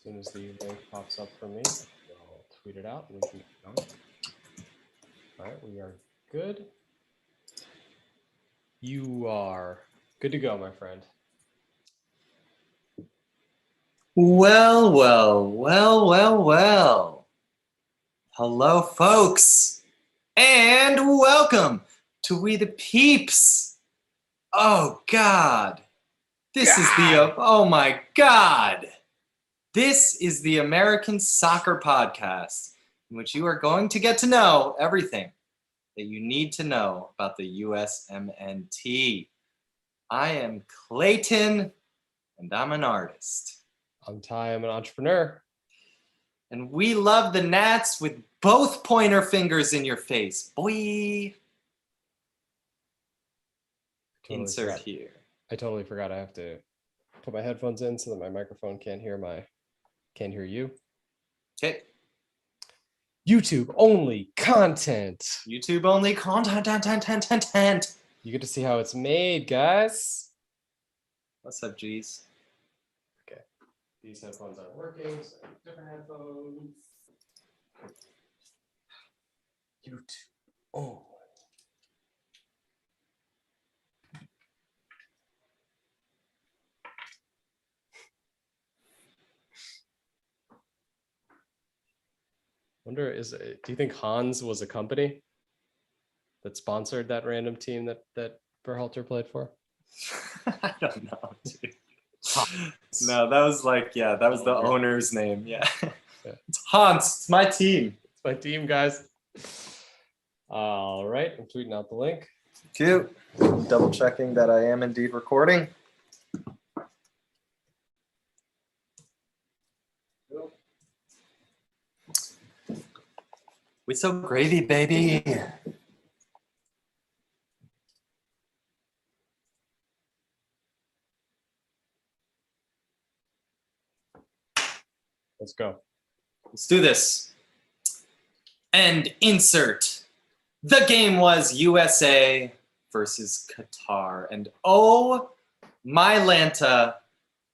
soon as the link pops up for me, I'll tweet it out and we can keep going. All right, we are good. You are good to go, my friend. Well. Hello, folks, and welcome to We the Peeps. Oh, God. Oh, my God. This is the American Soccer Podcast, in which you are going to get to know everything that you need to know about the USMNT. I am Clayton, and I'm an artist. I'm Ty, I'm an entrepreneur. And we love the Nats with both pointer fingers in your face. Boy. Insert here. I totally forgot I have to put my headphones in so that my microphone can't hear you. Okay. YouTube only content. YouTube only content. You get to see how it's made, guys. What's up, G's? Okay. These headphones aren't working, so different headphones. YouTube only. Wonder, do you think Hans was a company that sponsored that random team that Berhalter played for? I don't know, dude. No, that was the owner's name. Yeah. It's Hans. It's my team. It's my team, guys. All right, I'm tweeting out the link. Cute. Double checking that I am indeed recording. We so gravy, baby. Let's go. Let's do this. And insert. The game was USA versus Qatar. And oh, my Lanta,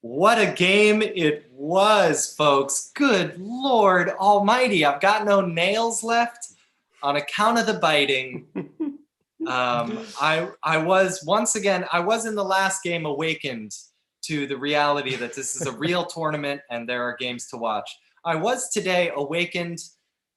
what a game it was, folks. Good Lord Almighty. I've got no nails left on account of the biting. I was in the last game awakened to the reality that this is a real tournament and there are games to watch. I was today awakened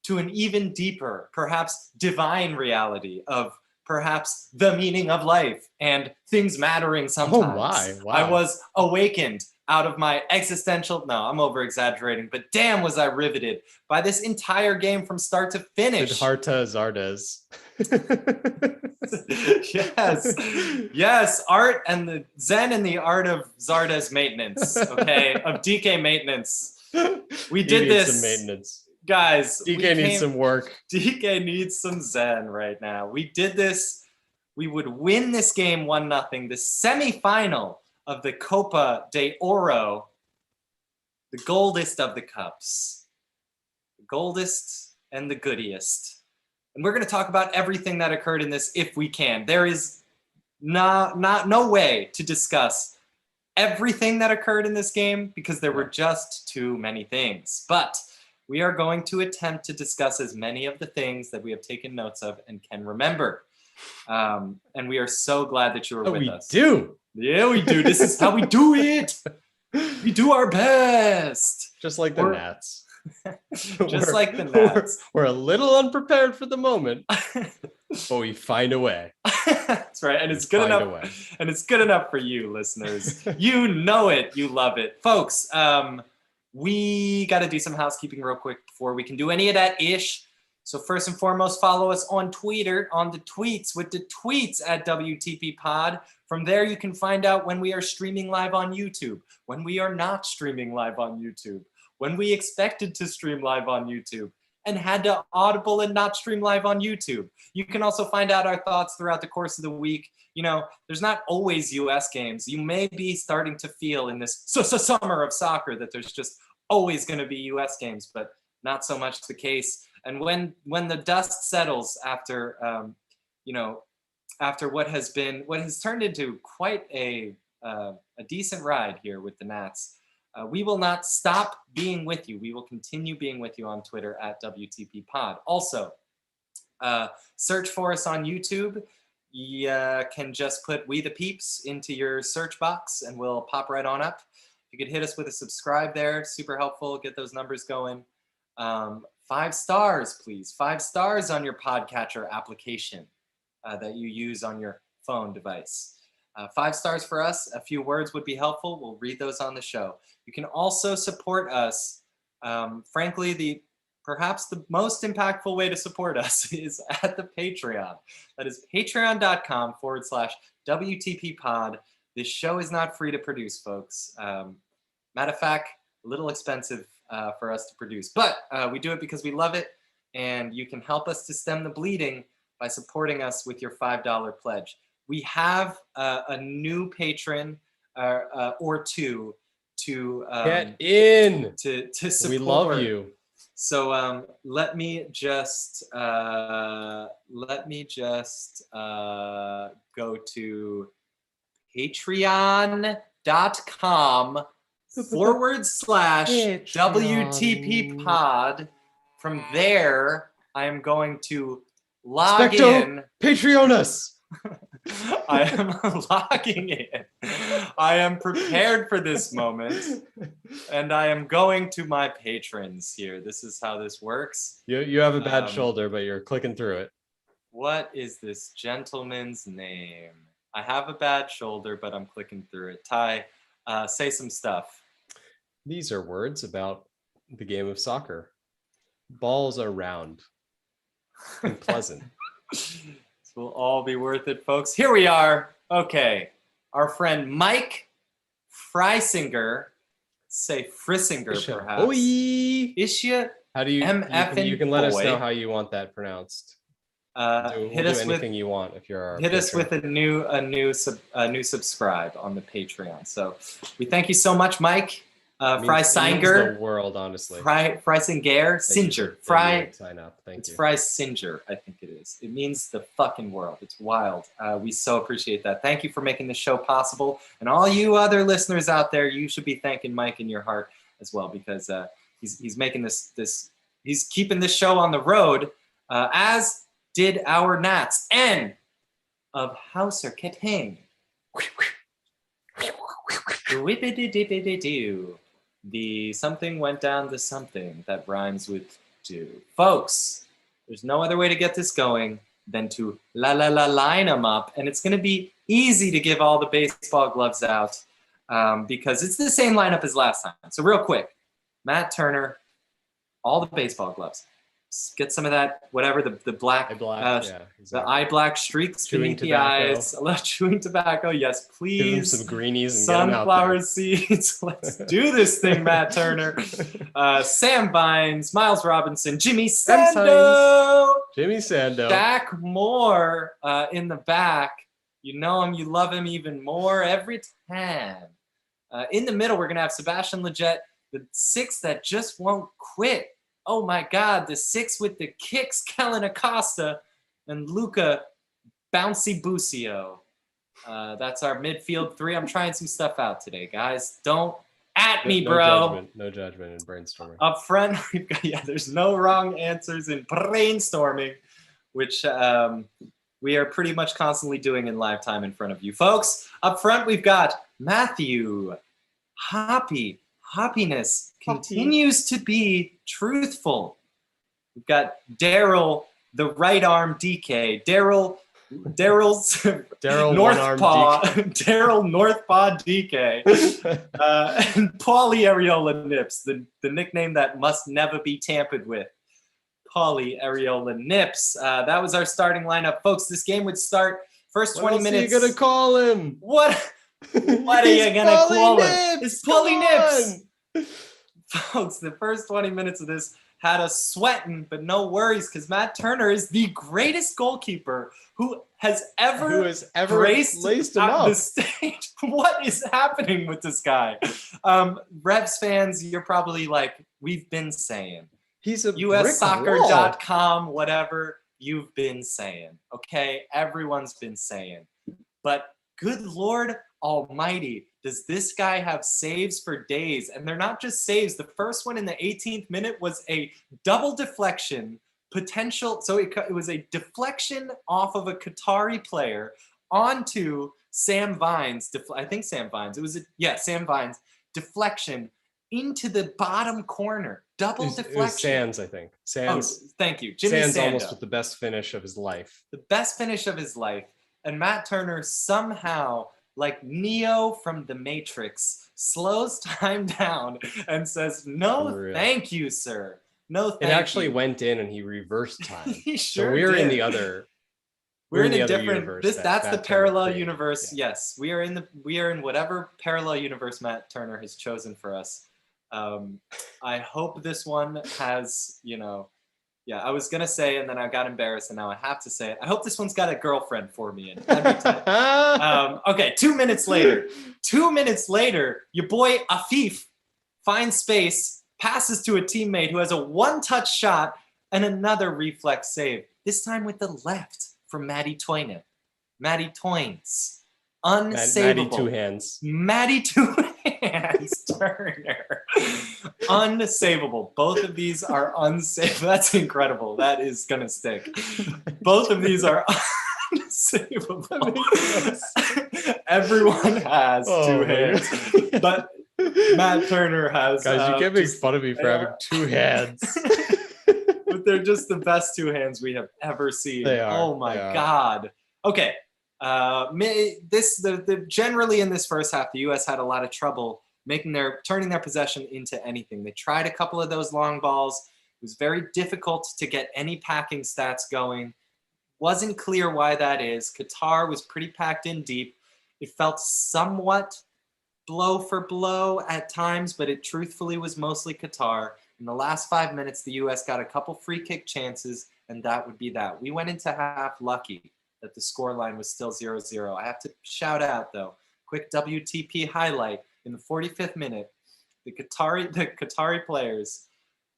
to an even deeper, perhaps divine reality of perhaps the meaning of life and things mattering sometimes. Oh my, wow. I was awakened out of my I'm over-exaggerating, but damn was I riveted by this entire game from start to finish. Siddhartha Zardes. Yes, art and the Zen and the art of Zardes maintenance, okay, of DK maintenance. We did this. Some maintenance. Guys, DK needs some work. DK needs some Zen right now. We did this. We would win this game 1-0. The semifinal of the Copa de Oro, the goldest of the cups, the goldest and the goodiest. And we're going to talk about everything that occurred in this if we can. There is no way to discuss everything that occurred in this game because there were just too many things. But we are going to attempt to discuss as many of the things that we have taken notes of and can remember. And we are so glad that you were with us. Yeah, we do. This is how we do it. We do our best. Just like the Nats. Like the Nats. We're a little unprepared for the moment, but we find a way. That's right. And it's good enough. And it's good enough for you, listeners. You know it. You love it. Folks, we got to do some housekeeping real quick before we can do any of that ish. So first and foremost, follow us on Twitter, on the tweets, with the tweets at WTP Pod. From there, you can find out when we are streaming live on YouTube, when we are not streaming live on YouTube, when we expected to stream live on YouTube and had to audible and not stream live on YouTube. You can also find out our thoughts throughout the course of the week. You know, there's not always US games. You may be starting to feel in this summer of soccer that there's just always going to be US games, but not so much the case. And when the dust settles after, after what has turned into quite a decent ride here with the Nats, We will not stop being with you. We will continue being with you on Twitter at WTP Pod. Also, search for us on YouTube. You can just put We the Peeps into your search box and we'll pop right on up. You could hit us with a subscribe there. Super helpful. Get those numbers going. 5 stars, please. 5 stars on your podcatcher application that you use on your phone device. 5 stars for us. A few words would be helpful. We'll read those on the show. You can also support us. Frankly, perhaps the most impactful way to support us is at the Patreon. That is patreon.com/WTP Pod. This show is not free to produce, folks. Matter of fact, a little expensive for us to produce, but we do it because we love it, and you can help us to stem the bleeding by supporting us with your $5 pledge. We have a new patron or two to get in to support. We love you. So let me just go to patreon.com/WTP Pod. From there, I am going to log in. Patreon us. I am logging in. I am prepared for this moment, and I am going to my patrons here. This is how this works. You have a bad shoulder, but you're clicking through it. What is this gentleman's name? I have a bad shoulder, but I'm clicking through it. Ty, say some stuff. These are words about the game of soccer. Balls are round and pleasant. This will all be worth it, folks. Here we are. Okay. Our friend Mike Freisinger, say Frissinger, perhaps. Ishia. How do you? You can let us know how you want that pronounced. Hit us anything you want if you're our hit us with a new subscribe on the Patreon. So we thank you so much, Mike. Freisinger. The world, honestly. Freisinger. Singer. Sign up. Thank you. It's Freisinger, I think it is. It means the fucking world. It's wild. We so appreciate that. Thank you for making this show possible. And all you other listeners out there, you should be thanking Mike in your heart as well, because he's making this he's keeping this show on the road, as did our Nats. N of Hauser Ketting. The something went down the something that rhymes with do. Folks, there's no other way to get this going than to line them up. And it's going to be easy to give all the baseball gloves out because it's the same lineup as last time. So real quick, Matt Turner, all the baseball gloves. Get some of that, whatever, the black, exactly. The eye black streaks beneath the eyes. I love chewing tobacco. Yes, please. Give them some greenies and sunflower get them out seeds. Let's do this thing, Matt Turner. Sam Vines, Miles Robinson, Jimmy Sando. Jack Moore in the back. You know him, you love him even more every time. In the middle, we're going to have Sebastian Lletget, the 6 that just won't quit. Oh my God, the 6 with the kicks, Kellen Acosta and Luca Bouncy Busio. That's our midfield 3. I'm trying some stuff out today, guys. Don't at me, bro. No judgment in brainstorming. Up front, we've got, there's no wrong answers in brainstorming, which we are pretty much constantly doing in live time in front of you. Folks, up front, we've got Matthew Happiness continues to be truthful. We've got Daryl, the right arm DK. Daryl's North Paw. Daryl North Paw DK. And Paulie Areola Nips, the nickname that must never be tampered with. Paulie Areola Nips. That was our starting lineup. Folks, this game would start first 20 minutes. What are you going to call him? What are you going to call him? It's Paulie Nips. Folks, the first 20 minutes of this had us sweating, but no worries, because Matt Turner is the greatest goalkeeper who has ever graced the stage. What is happening with this guy? Revs fans, you're probably like, we've been saying. He's a USsoccer.com, whatever you've been saying. Okay, everyone's been saying. But good Lord Almighty, does this guy have saves for days? And they're not just saves. The first one in the 18th minute was a double deflection potential. So it was a deflection off of a Qatari player onto Sam Vines. I think Sam Vines. It was Sam Vines deflection into the bottom corner. Double deflection. It was Sands, I think. Sands. Oh, thank you, Jimmy Sands. Sando. Almost with the best finish of his life. The best finish of his life. And Matt Turner somehow, like Neo from The Matrix, slows time down and says, "No, thank you, sir. No, thank you." It actually went in, and he reversed time. He sure so we're did. In the other. We're in a different universe. That's the parallel universe. Yeah. Yes, we are in whatever parallel universe Matt Turner has chosen for us. I hope this one has, I was gonna say, and then I got embarrassed, and now I have to say it. I hope this one's got a girlfriend for me in it. Okay, 2 minutes later. 2 minutes later, your boy Afif finds space, passes to a teammate who has a one-touch shot and another reflex save. This time with the left from Maddie Toyne. Maddie Toynes. Unsavable. Maddie Two Hands. Maddie Two Hands Turner. Unsavable. Both of these are unsavable. That's incredible. That is going to stick. Both of these are unsavable. Everyone has two hands. But Matt Turner has... Guys, you can't make fun of me for having two hands. But they're just the best two hands we have ever seen. They are. Oh my God. Okay. Generally in this first half, the U.S. had a lot of trouble turning their possession into anything. They tried a couple of those long balls. It was very difficult to get any packing stats going. Wasn't clear why that is. Qatar was pretty packed in deep. It felt somewhat blow for blow at times, but it truthfully was mostly Qatar. In the last 5 minutes, the U.S. got a couple free kick chances, and that would be that. We went into half lucky that the scoreline was still 0-0. I have to shout out, though, quick WTP highlight. In the 45th minute, the Qatari players,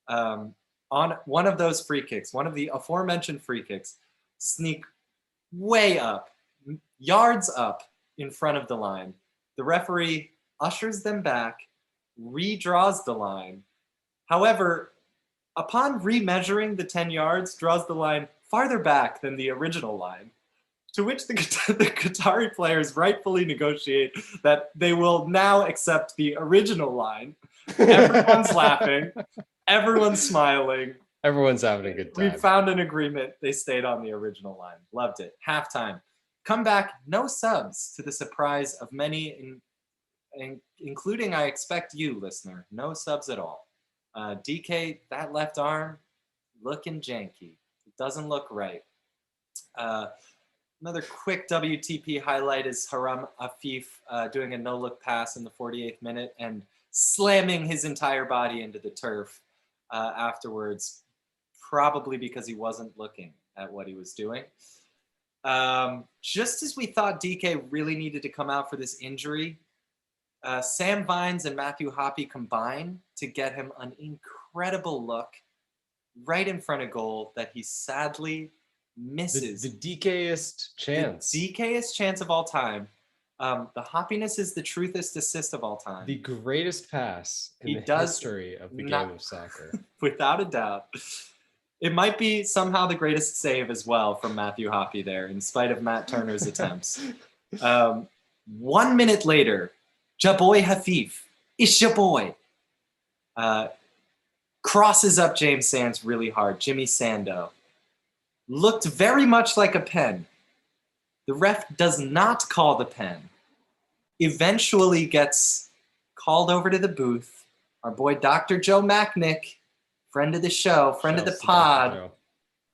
on one of those free kicks, one of the aforementioned free kicks, sneak way up, yards up in front of the line. The referee ushers them back, redraws the line. However, upon remeasuring the 10 yards, draws the line farther back than the original line, to which the Qatari players rightfully negotiate that they will now accept the original line. Everyone's laughing. Everyone's smiling. Everyone's having a good time. We found an agreement. They stayed on the original line. Loved it. Halftime. Come back, no subs, to the surprise of many, including, I expect you, listener. No subs at all. DK, that left arm, looking janky. It doesn't look right. Another quick WTP highlight is Haram Afif doing a no-look pass in the 48th minute and slamming his entire body into the turf afterwards, probably because he wasn't looking at what he was doing. Just as we thought DK really needed to come out for this injury, Sam Vines and Matthew Hoppe combine to get him an incredible look right in front of goal that he sadly misses. The DKest chance. The DKest chance of all time. The Hoppiness is the truthest assist of all time. The greatest pass in the history of the game of soccer. Without a doubt. It might be somehow the greatest save as well from Matthew Hoppe there, in spite of Matt Turner's attempts. 1 minute later, Jaboy Hafif, it's your boy, crosses up James Sands really hard. Jimmy Sando. Looked very much like a pen. The ref does not call the pen. Eventually gets called over to the booth. Our boy Dr. Joe Macknick, friend of the show, friend of the pod,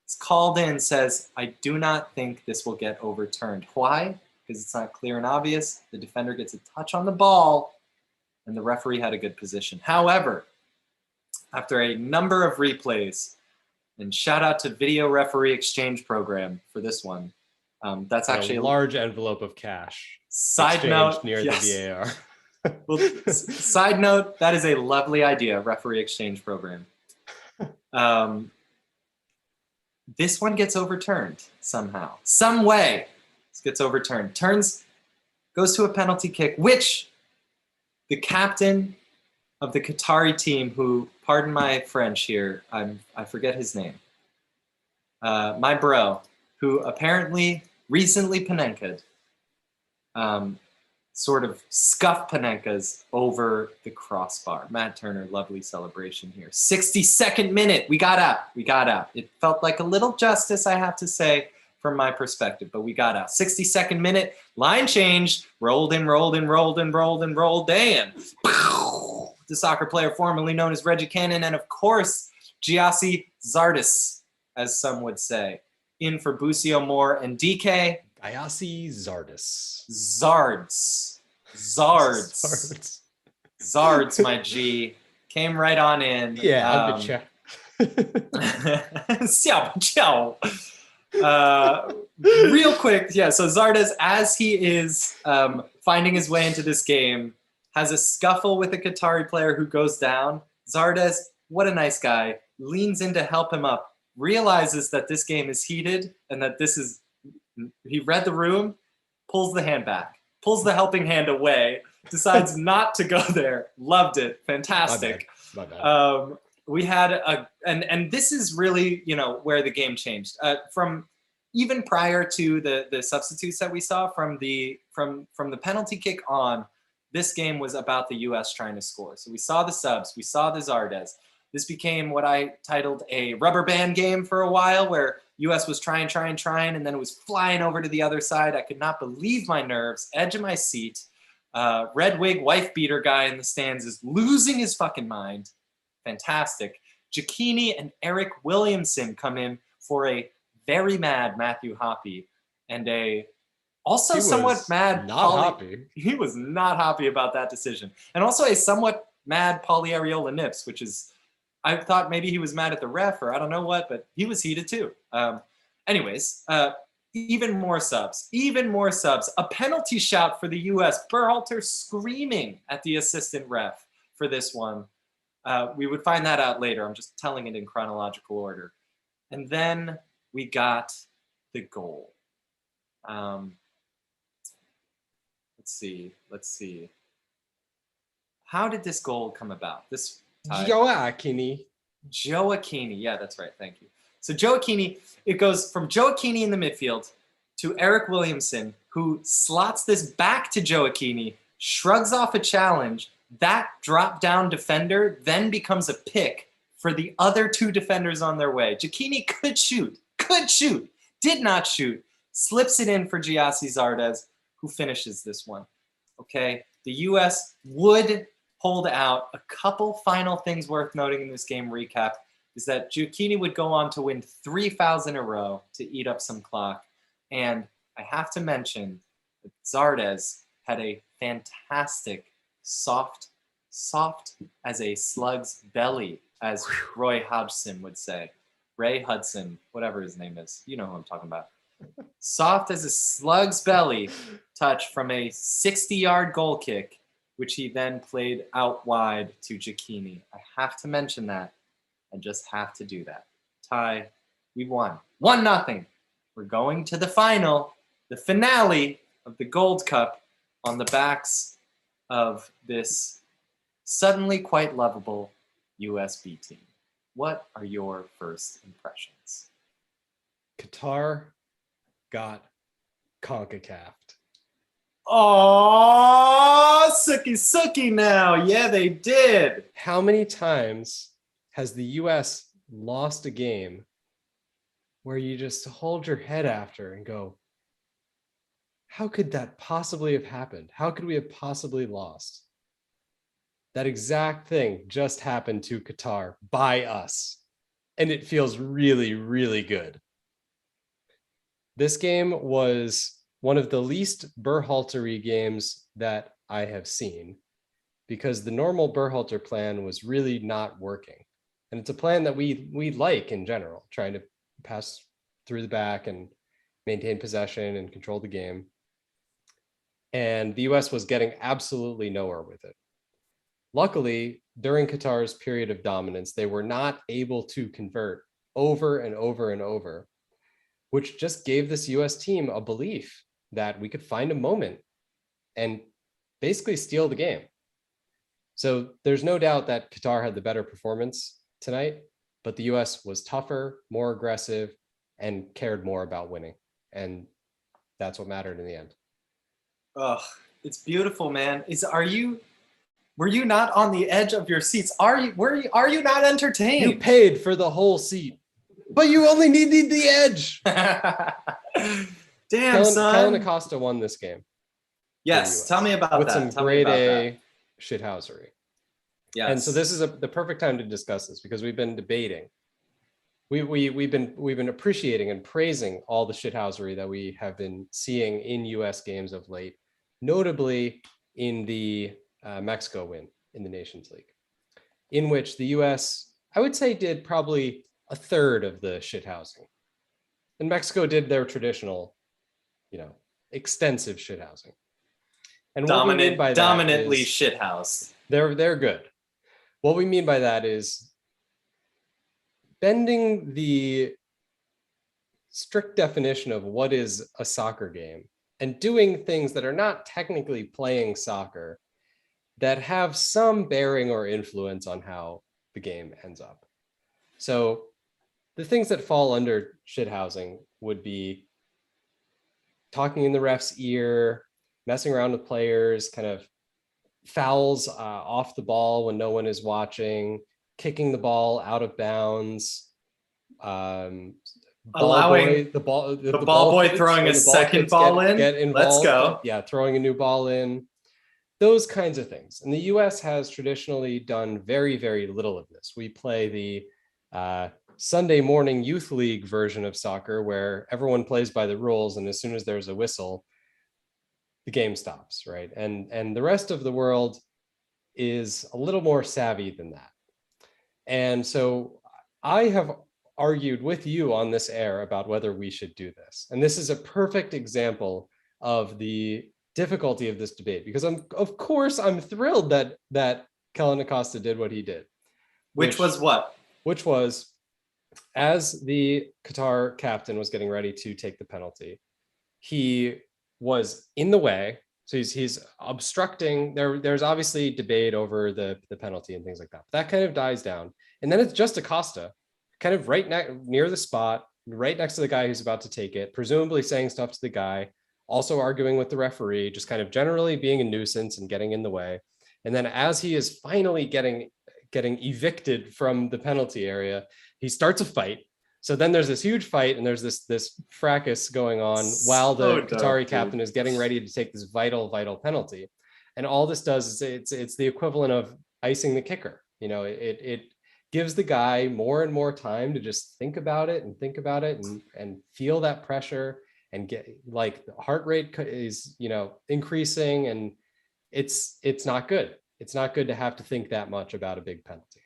is called in, says, I do not think this will get overturned. Why? Because it's not clear and obvious. The defender gets a touch on the ball, and the referee had a good position. However, after a number of replays, and shout out to Video Referee Exchange Program for this one. That's actually a large envelope of cash. Side note, near the VAR. Well, side note, that is a lovely idea, Referee Exchange Program. This one gets overturned somehow, some way. This gets overturned. Goes to a penalty kick, which the captain of the Qatari team, who, pardon my French here, I forget his name. My bro, who apparently recently Panenka'd, sort of scuff Panenkas over the crossbar. Matt Turner, lovely celebration here. 62nd minute, we got out. It felt like a little justice, I have to say, from my perspective, but we got out. 62nd minute, line change, rolled in. The soccer player formerly known as Reggie Cannon, and of course, Giassi Zardes, as some would say, in for Busio Moore and DK. Giassi Zardes. Zards, my G. Came right on in. Yeah, real quick, yeah, so Zardes, as he is finding his way into this game, has a scuffle with a Qatari player who goes down. Zardes, what a nice guy, leans in to help him up, realizes that this game is heated and that he read the room, pulls the hand back, pulls the helping hand away, decides not to go there. Loved it. Fantastic. My bad. We had and this is really, where the game changed. From even prior to the substitutes that we saw from the penalty kick on, this game was about the US trying to score. So we saw the subs, we saw the Zardes. This became what I titled a rubber band game for a while, where US was trying, and then it was flying over to the other side. I could not believe my nerves, edge of my seat. Red wig, wife beater guy in the stands is losing his fucking mind. Fantastic. Giacchini and Eric Williamson come in for a very mad Matthew Hoppe and also somewhat mad Hoppe. He was not happy about that decision. And also a somewhat mad Pauly Ariola Nips, which is, I thought maybe he was mad at the ref or I don't know what, but he was heated too. Even more subs. A penalty shout for the US. Berhalter screaming at the assistant ref for this one. We would find that out later. I'm just telling it in chronological order. And then we got the goal. Let's see. How did this goal come about? Joaquini. Yeah, that's right. Thank you. So Joaquini, it goes from Joaquini in the midfield to Eric Williamson, who slots this back to Joaquini, shrugs off a challenge. That drop-down defender then becomes a pick for the other two defenders on their way. Giacchini could shoot, did not shoot, slips it in for Giassi Zardes, who finishes this one. Okay, the US would hold out. A couple final things worth noting in this game recap is that Giacchini would go on to win 3 fouls in a row to eat up some clock. And I have to mention that Zardes had a fantastic soft as a slug's belly, as Roy Hodgson would say. Ray Hudson, whatever his name is. You know who I'm talking about. Soft as a slug's belly touch from a 60-yard goal kick, which he then played out wide to Giacchini. I have to mention that. I just have to do that. Ty, we won. 1-0. We're going to the final, the finale of the Gold Cup on the backs of this suddenly quite lovable USB team. What are your first impressions? Qatar got CONCACAF'd. Oh, sucky now. Yeah, they did. How many times has the US lost a game where you just hold your head after and go, how could that possibly have happened? How could we have possibly lost? That exact thing just happened to Qatar by us. And it feels really, really good. This game was one of the least Berhalter-y games that I have seen, because the normal Berhalter plan was really not working. And it's a plan that we like in general, trying to pass through the back and maintain possession and control the game. And the US was getting absolutely nowhere with it. Luckily, during Qatar's period of dominance, they were not able to convert over and over, which just gave this US team a belief that we could find a moment and basically steal the game. So there's no doubt that Qatar had the better performance tonight, but the US was tougher, more aggressive, and cared more about winning. And that's what mattered in the end. Oh, it's beautiful, man. Were you not on the edge of your seats? Are you not entertained? You paid for the whole seat, but you only needed the edge. Damn, son. Kellen Acosta won this game. Yes, tell me about with that. Some grade A shithousery. Yes. And so this is the perfect time to discuss this, because we've been debating. We've been appreciating and praising all the shithousery that we have been seeing in US games of late, notably in the Mexico win in the Nations League, in which the US, I would say, did probably a third of the shithousing. And Mexico did their traditional, extensive shithousing. And what we mean by that dominantly is shithouse. They're good. What we mean by that is bending the strict definition of what is a soccer game and doing things that are not technically playing soccer that have some bearing or influence on how the game ends up. So the things that fall under shithousing would be talking in the ref's ear, messing around with players, kind of fouls off the ball when no one is watching, kicking the ball out of bounds, allowing the ball boy throwing a second ball in. Get involved. Let's go. Yeah, throwing a new ball in. Those kinds of things. And the US has traditionally done very, very little of this. We play the Sunday morning youth league version of soccer, where everyone plays by the rules, and as soon as there's a whistle, the game stops, right? And the rest of the world is a little more savvy than that. And so I have argued with you on this air about whether we should do this. And this is a perfect example of the difficulty of this debate, because of course I'm thrilled that Kellen Acosta did what he did. Which was what? Which was, as the Qatar captain was getting ready to take the penalty, he was in the way. So he's obstructing. There's obviously debate over the penalty and things like that. But that kind of dies down. And then it's just Acosta, kind of near the spot, right next to the guy who's about to take it, presumably saying stuff to the guy, also arguing with the referee, just kind of generally being a nuisance and getting in the way. And then as he is finally getting evicted from the penalty area, he starts a fight. So then there's this huge fight, and there's this fracas going on while the Qatari captain is getting ready to take this vital penalty. And all this does is it's the equivalent of icing the kicker. It gives the guy more and more time to just think about it and feel that pressure, and get, like, the heart rate is increasing, and it's not good. It's not good to have to think that much about a big penalty.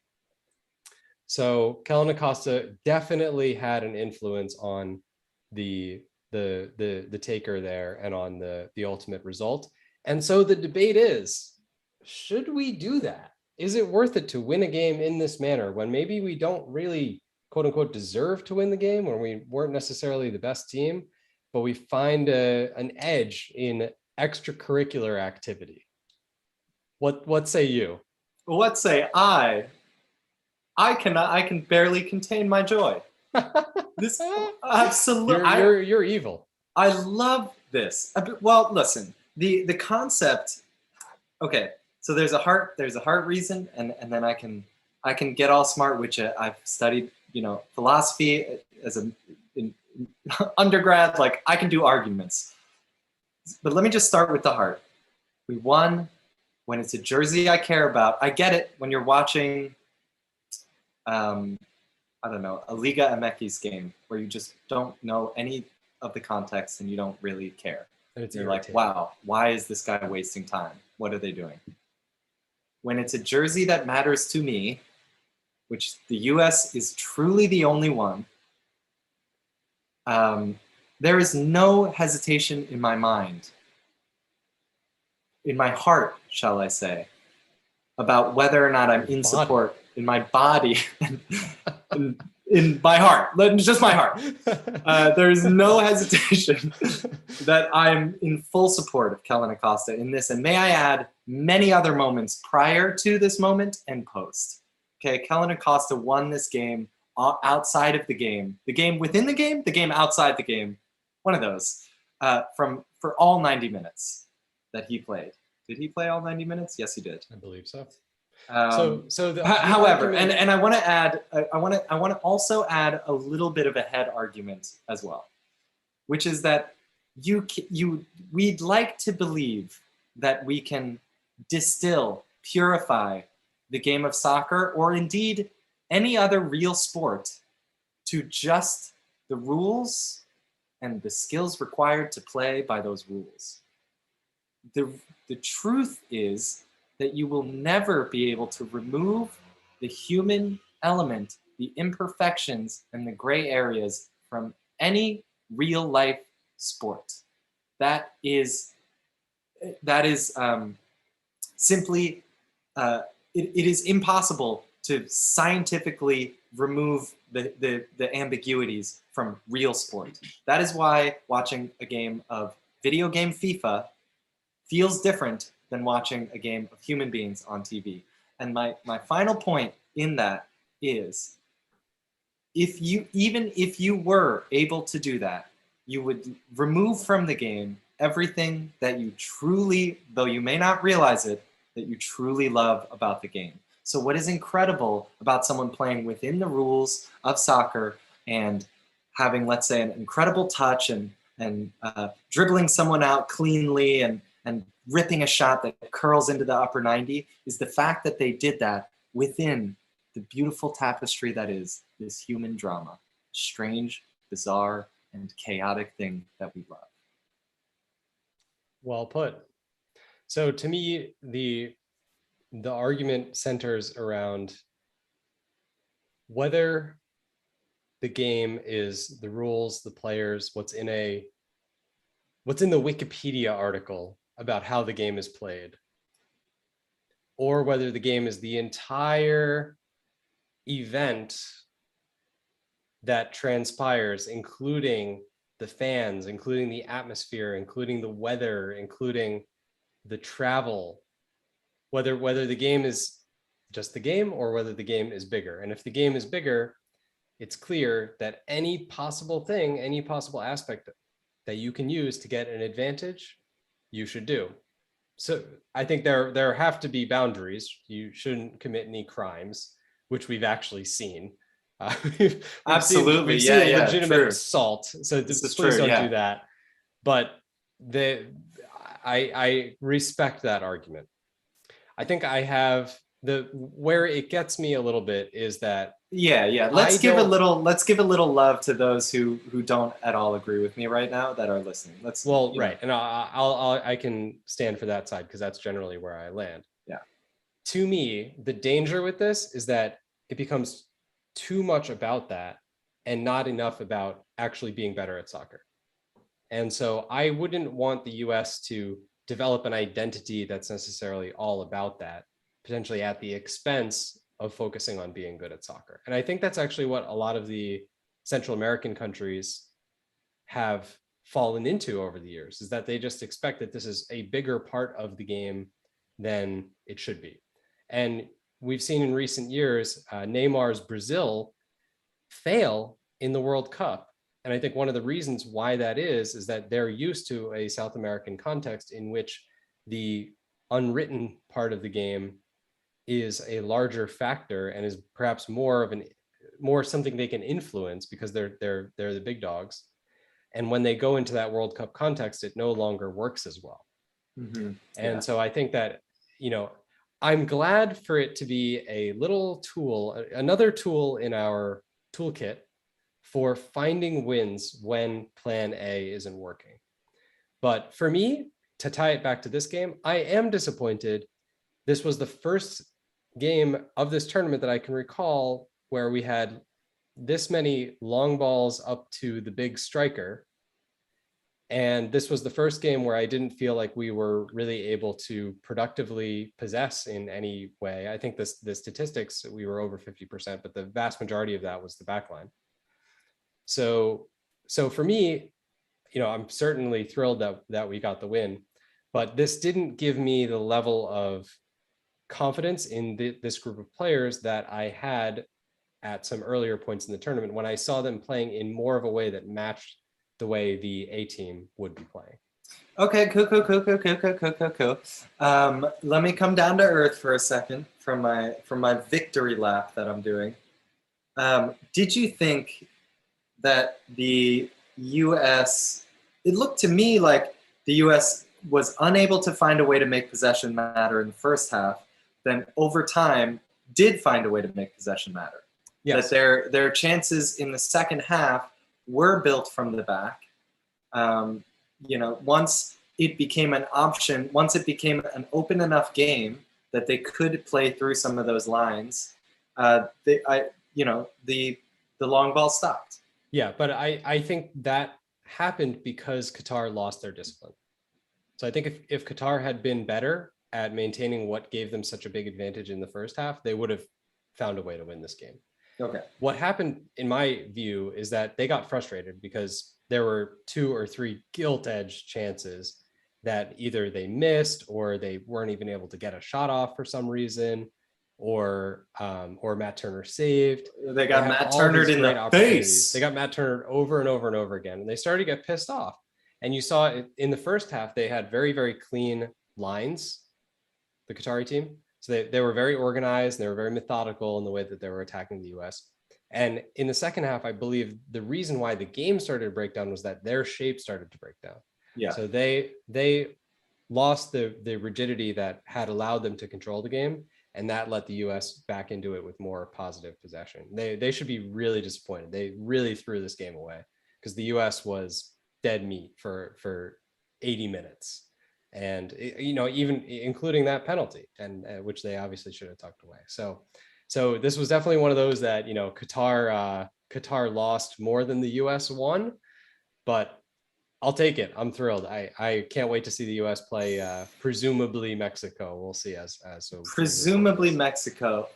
So Kellen Acosta definitely had an influence on the taker there and on the ultimate result. And so the debate is, should we do that? Is it worth it to win a game in this manner when maybe we don't really, quote unquote, deserve to win the game, when we weren't necessarily the best team, but we find an edge in extracurricular activity? What say you? What say I? I can barely contain my joy. This absolutely. You're evil. I love this. Well, listen, the concept. Okay, so there's a heart reason, and then I can get all smart, which I've studied, philosophy as in undergrad. Like, I can do arguments. But let me just start with the heart. We won when it's a jersey I care about. I get it when you're watching, I don't know, a Liga MX game where you just don't know any of the context and you don't really care. And you're like, wow, why is this guy wasting time? What are they doing? When it's a jersey that matters to me, which the US is truly the only one, there is no hesitation in my mind, in my heart, shall I say, about whether or not I'm in support. In my body, in my heart, just my heart. There's no hesitation that I'm in full support of Kellen Acosta in this. And may I add, many other moments prior to this moment and post. Okay, Kellen Acosta won this game outside of the game within the game outside the game, one of those, for all 90 minutes that he played. Did he play all 90 minutes? Yes, he did. I believe so. However, and I want to add, I want to also add a little bit of a head argument as well, which is that we'd like to believe that we can distill, purify the game of soccer, or indeed any other real sport, to just the rules and the skills required to play by those rules. The truth is that you will never be able to remove the human element, the imperfections, and the gray areas from any real life sport. That is simply, it is impossible to scientifically remove the ambiguities from real sport. That is why watching a game of video game FIFA feels different than watching a game of human beings on TV. And my final point in that is, if you were able to do that, you would remove from the game everything that you truly, though you may not realize it, that you truly love about the game. So what is incredible about someone playing within the rules of soccer and having, let's say, an incredible touch and dribbling someone out cleanly and ripping a shot that curls into the upper 90 is the fact that they did that within the beautiful tapestry that is this human drama, strange, bizarre, and chaotic thing that we love. Well put. So to me, the argument centers around whether the game is the rules, the players, what's in the Wikipedia article about how the game is played, or whether the game is the entire event that transpires, including the fans, including the atmosphere, including the weather, including the travel, whether the game is just the game or whether the game is bigger. And if the game is bigger, it's clear that any possible thing, any possible aspect that you can use to get an advantage, you should do. So I think there have to be boundaries. You shouldn't commit any crimes, which we've actually seen. Absolutely, we've yeah, seen legitimate true. assault. So please true, don't do that. But I respect that argument. I think I have where it gets me a little bit is that let's give a little love to those who don't at all agree with me right now that are listening. Right, and I can stand for that side because that's generally where I land. Yeah. To me, the danger with this is that it becomes too much about that and not enough about actually being better at soccer. And so I wouldn't want the US to develop an identity that's necessarily all about that, potentially at the expense of focusing on being good at soccer. And I think that's actually what a lot of the Central American countries have fallen into over the years, is that they just expect that this is a bigger part of the game than it should be. And we've seen in recent years, Neymar's Brazil fail in the World Cup. And I think one of the reasons why that is that they're used to a South American context in which the unwritten part of the game is a larger factor and is perhaps more something they can influence because they're the big dogs. And when they go into that World Cup context, it no longer works as well. Mm-hmm. And so I think that, I'm glad for it to be a little tool, another tool in our toolkit for finding wins when plan A isn't working. But for me, to tie it back to this game, I am disappointed. This was the first game of this tournament that I can recall where we had this many long balls up to the big striker. And this was the first game where I didn't feel like we were really able to productively possess in any way. I think the statistics, we were over 50%, but the vast majority of that was the backline. So for me, I'm certainly thrilled that we got the win, But this didn't give me the level of confidence in this group of players that I had at some earlier points in the tournament when I saw them playing in more of a way that matched the way the A team would be playing. Okay, cool. Let me come down to earth for a second from my victory lap that I'm doing. Did you think that the U.S. It looked to me like the U.S. was unable to find a way to make possession matter in the first half, then over time did find a way to make possession matter. Yes. That their chances in the second half were built from the back. Once it became an option, once it became an open enough game that they could play through some of those lines, the long ball stopped. Yeah, but I think that happened because Qatar lost their discipline. So I think if Qatar had been better at maintaining what gave them such a big advantage in the first half, they would have found a way to win this game. Okay. What happened, in my view, is that they got frustrated because there were 2 or 3 gilt-edged chances that either they missed or they weren't even able to get a shot off for some reason, or Matt Turner saved. They got Matt Turner in the face. They got Matt Turner over and over and over again, and they started to get pissed off. And you saw it in the first half, they had very, very clean lines, the Qatari team. So they were very organized, and they were very methodical in the way that they were attacking the US. And in the second half, I believe the reason why the game started to break down was that their shape started to break down. Yeah. So they lost the rigidity that had allowed them to control the game, and that let the US back into it with more positive possession. They should be really disappointed. They really threw this game away because the US was dead meat for 80 minutes. And even including that penalty, and which they obviously should have tucked away. So this was definitely one of those that Qatar lost more than the US won, but I'll take it. I'm thrilled. I can't wait to see the US play presumably Mexico. We'll see presumably Mexico.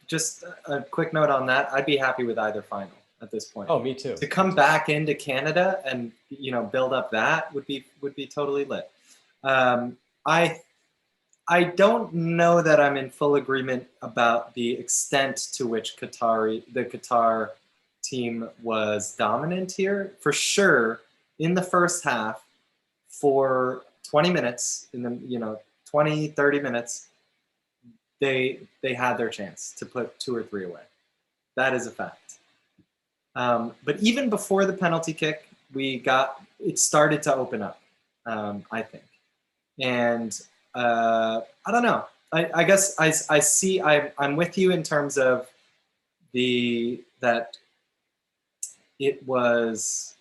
Just a quick note on that. I'd be happy with either final at this point. Oh, me too. To come back into Canada and build up that would be totally lit. I don't know that I'm in full agreement about the extent to which the Qatar team was dominant here. For sure, in the first half, for 20 minutes, in the 20, 30 minutes, they had their chance to put 2 or 3 away. That is a fact. But even before the penalty kick, it started to open up, I think. And I don't know. I guess I see. I'm with you in terms of that. It was.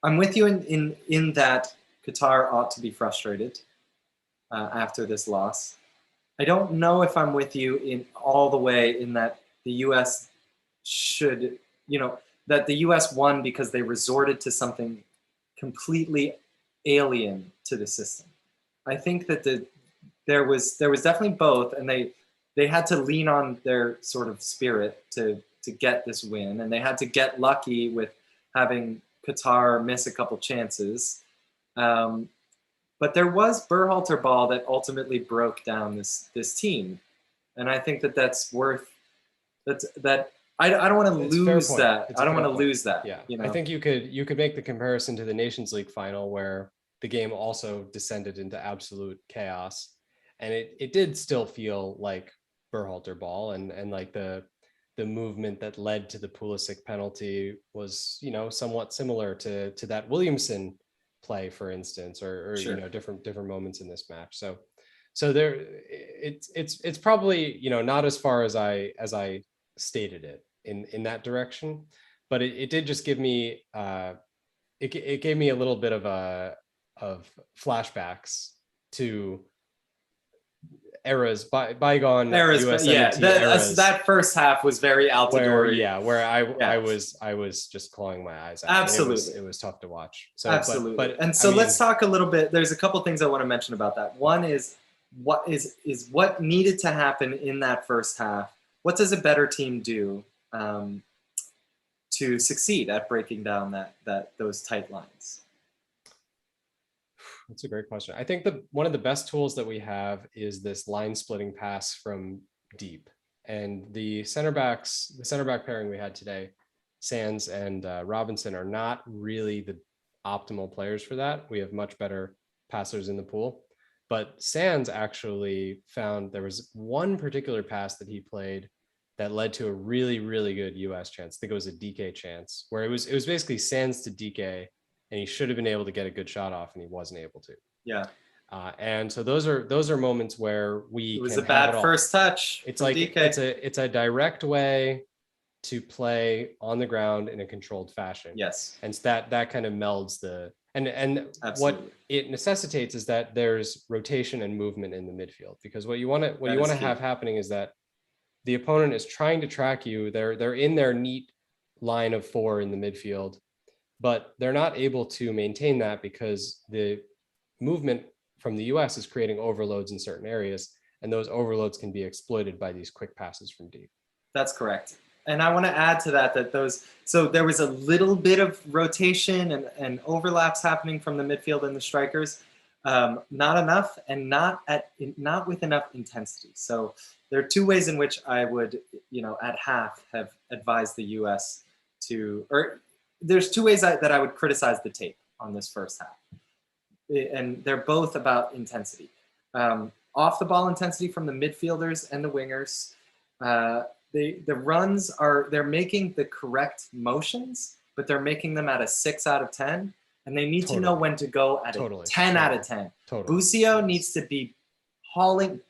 I'm with you in that Qatar ought to be frustrated after this loss. I don't know if I'm with you in all the way in that the U.S. should, that the U.S. won because they resorted to something completely alien to the system. I think that there was definitely both, and they had to lean on their sort of spirit to get this win, and they had to get lucky with having Qatar miss a couple chances. But there was Berhalter ball that ultimately broke down this team, and I think that's worth that. I don't want to lose that. I don't want to lose that. Yeah, I think you could make the comparison to the Nations League final where the game also descended into absolute chaos, and it did still feel like Berhalter ball, and like the movement that led to the Pulisic penalty was somewhat similar to that Williamson play, for instance, or sure. different moments in this match. So there it's probably not as far as I stated it in that direction, but it did just give me it gave me a little bit of flashbacks to bygone USMNT eras. That first half was very Altidore. Where I was just clawing my eyes out. Absolutely, it was tough to watch. So absolutely. but let's talk a little bit. There's a couple things I want to mention about that. One is what needed to happen in that first half. What does a better team do to succeed at breaking down those tight lines? That's a great question. I think one of the best tools that we have is this line splitting pass from deep. And the center back pairing we had today, Sands and Robinson, are not really the optimal players for that. We have much better passers in the pool. But Sands actually found there was one particular pass that he played that led to a really, really good US chance. I think it was a DK chance where it was basically Sands to DK, and he should have been able to get a good shot off, and he wasn't able to. Yeah. And so those are moments where it was a bad first touch. It's like DK. it's a direct way to play on the ground in a controlled fashion. Yes. And that kind of melds the and Absolutely. what it necessitates is that there's rotation and movement in the midfield, because what you want to have happening is that the opponent is trying to track you. They're in their neat line of 4 in the midfield, but they're not able to maintain that because the movement from the US is creating overloads in certain areas, and those overloads can be exploited by these quick passes from deep. That's correct. And I want to add to that so there was a little bit of rotation and overlaps happening from the midfield and the strikers, not enough, and not with enough intensity. So there are 2 ways in which I would, at half have advised the US or there's 2 ways that I would criticize the tape on this first half. And they're both about intensity. Off the ball intensity from the midfielders and the wingers. The runs they're making the correct motions, but they're making them at a 6 out of 10. And they need to know when to go at a 10 out of 10. Busio needs to be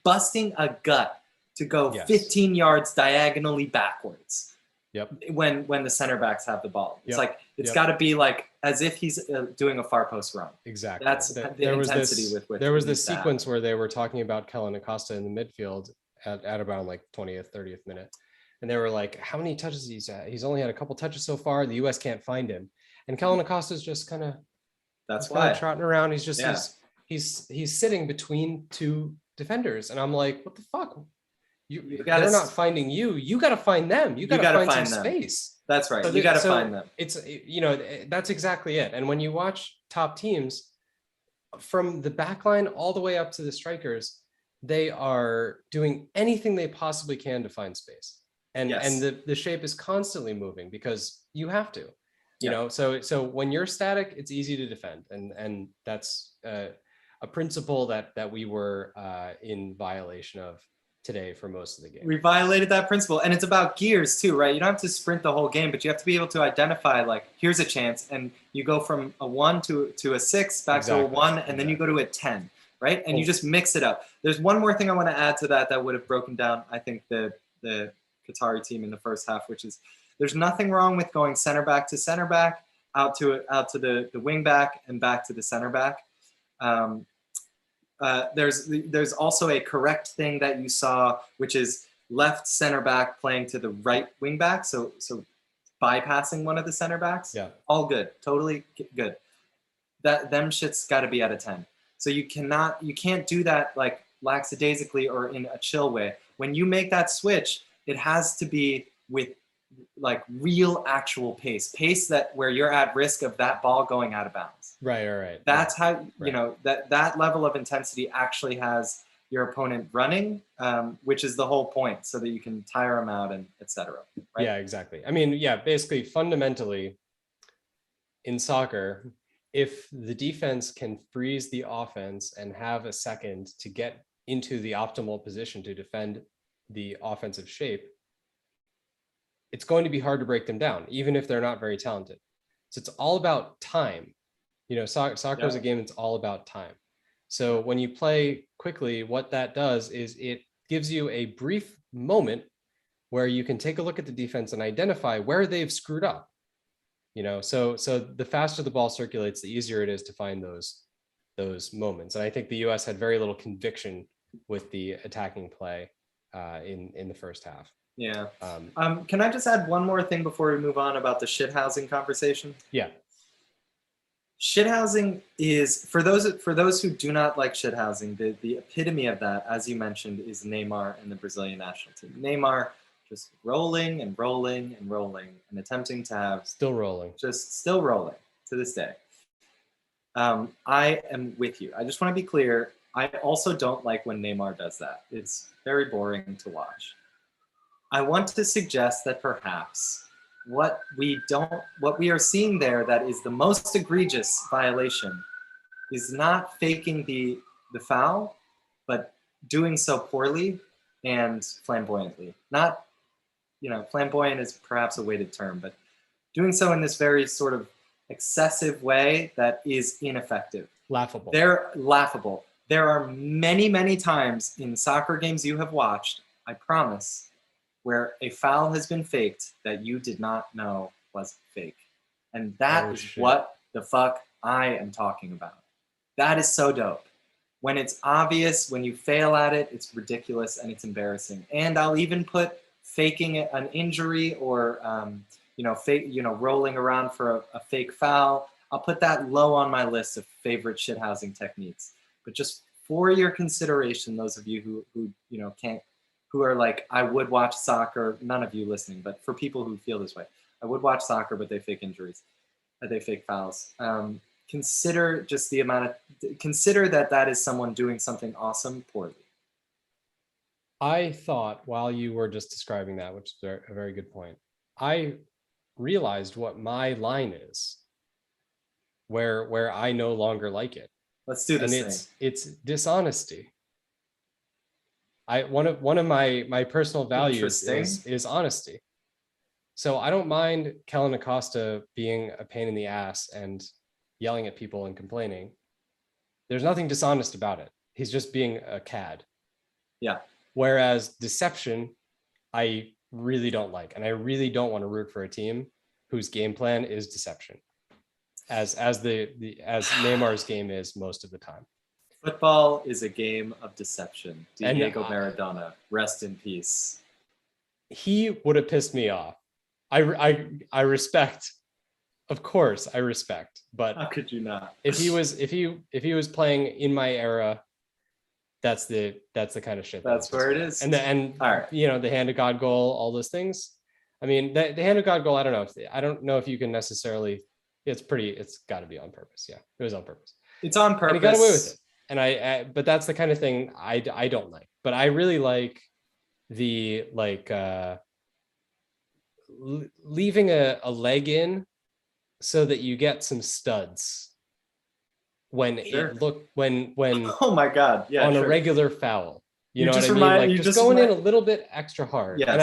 busting a gut to go 15 yards diagonally backwards. Yep. When the center backs have the ball, it's it's got to be like as if he's doing a far post run. Exactly. That's the intensity with which there was this sequence where they were talking about Kellen Acosta in the midfield at about like 20th, 30th minute, and they were like, "How many touches he's at? He's only had a couple touches so far. The U.S. can't find him." And Kellen Acosta's just kind of trotting around. He's just he's sitting between 2 defenders, and I'm like, "What the fuck? They're not finding you. You got to find them. You got to find some space." That's right. So you got to find them. It's that's exactly it. And when you watch top teams, from the back line all the way up to the strikers, they are doing anything they possibly can to find space. And the shape is constantly moving because you have to. You know, so when you're static, it's easy to defend, and that's a principle that we were in violation of today for most of the game. We violated that principle, and it's about gears too, right? You don't have to sprint the whole game, but you have to be able to identify, like, here's a chance, and you go from a 1 to a 6 back to a 1, and then you go to a 10, right? And you just mix it up. There's one more thing I want to add to that would have broken down, I think, the Qatari team in the first half, which is there's nothing wrong with going center back to center back, out to the wing back, and back to the center back. There's also a correct thing that you saw, which is left center back playing to the right wing back. So bypassing one of the center backs. Yeah. All good. Totally good. Them shit's got to be at a 10. So you can't do that like lackadaisically or in a chill way. When you make that switch, it has to be with like real actual pace where you're at risk of that ball going out of bounds. Right. That's how, that level of intensity actually has your opponent running, which is the whole point, so that you can tire them out and etc. Right? Yeah, exactly. I mean, basically fundamentally in soccer, if the defense can freeze the offense and have a second to get into the optimal position to defend the offensive shape, it's going to be hard to break them down, even if they're not very talented. So it's all about time. Soccer is a game that's all about time. So when you play quickly, what that does is it gives you a brief moment where you can take a look at the defense and identify where they've screwed up. So the faster the ball circulates, the easier it is to find those moments. And I think the US had very little conviction with the attacking play in the first half. Yeah. Can I just add one more thing before we move on about the shithousing conversation? Yeah. Shithousing is, for those who do not like shithousing, the epitome of that, as you mentioned, is Neymar and the Brazilian national team. Neymar just rolling and rolling and rolling and attempting to have still rolling to this day. I am with you. I just want to be clear. I also don't like when Neymar does that. It's very boring to watch. I want to suggest that perhaps what we are seeing there that is the most egregious violation is not faking the foul, but doing so poorly and flamboyantly. Not, flamboyant is perhaps a weighted term, but doing so in this very sort of excessive way that is ineffective. Laughable. They're laughable. There are many, many times in soccer games you have watched, I promise, where a foul has been faked that you did not know was fake. And that is what the fuck I am talking about. That is so dope. When it's obvious, when you fail at it, it's ridiculous and it's embarrassing. And I'll even put faking an injury or rolling around for a fake foul. I'll put that low on my list of favorite shithousing techniques. But just for your consideration, those of you who are like, I would watch soccer, none of you listening, but for people who feel this way, I would watch soccer, but they fake injuries, they fake fouls. Consider just consider that is someone doing something awesome poorly. I thought while you were just describing that, which is a very good point, I realized what my line is, where I no longer like it. Let's do this thing. It's dishonesty. One of my personal values is honesty. So I don't mind Kellen Acosta being a pain in the ass and yelling at people and complaining. There's nothing dishonest about it. He's just being a cad. Yeah. Whereas deception, I really don't like, and I really don't want to root for a team whose game plan is deception, as Neymar's game is most of the time. Football is a game of deception. Diego Maradona, rest in peace. He would have pissed me off. I respect, of course, I respect. But how could you not? If he was playing in my era, that's the kind of shit. That's where it is. And all right. The hand of God goal, all those things. I mean, the hand of God goal. I don't know if you can necessarily. It's got to be on purpose. Yeah, it was on purpose. It's on purpose. And he got away with it. And but that's the kind of thing I don't like. But I really like the leaving a leg in so that you get some studs when oh my god, yeah, on a regular foul. You know what I mean? Just in a little bit extra hard. Yes, and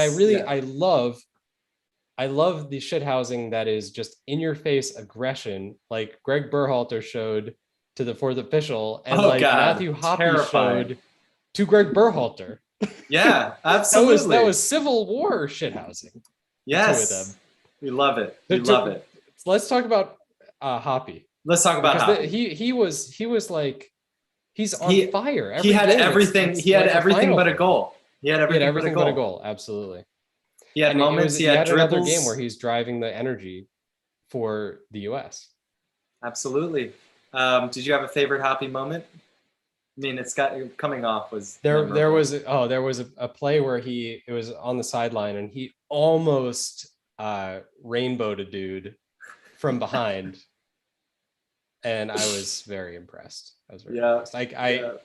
I love the shithousing that is just in your face aggression, like Greg Berhalter showed to the fourth official, and Matthew Hoppe showed to Greg Berhalter. Yeah, absolutely. that was Civil War shithousing. Yes, we love it. Love it. Let's talk about Hoppe. Let's talk about Hoppe. He was like, he's on fire. He had everything. He had everything but a goal. He had everything but a goal. Absolutely. He had moments. He had another game where he's driving the energy for the U.S. Absolutely. Did you have a favorite Hoppe moment? I mean, coming off was there was a play where it was on the sideline and he almost rainbowed a dude from behind, and I was very impressed. Impressed. I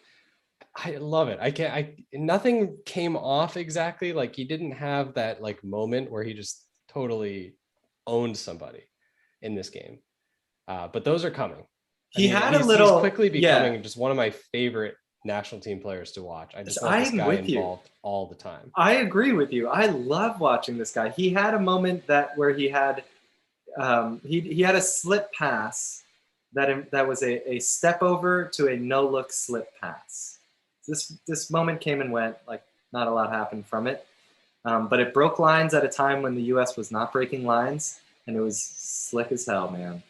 love it. Nothing came off exactly. Like, he didn't have that moment where he just totally owned somebody in this game. But those are coming. He's quickly becoming just one of my favorite national team players to watch. I just love this guy involved all the time. I agree with you. I love watching this guy. He had a moment where he had he had a slip pass that was a step over to a no look slip pass. This moment came and went, not a lot happened from it, but it broke lines at a time when the U.S. was not breaking lines, and it was slick as hell, man.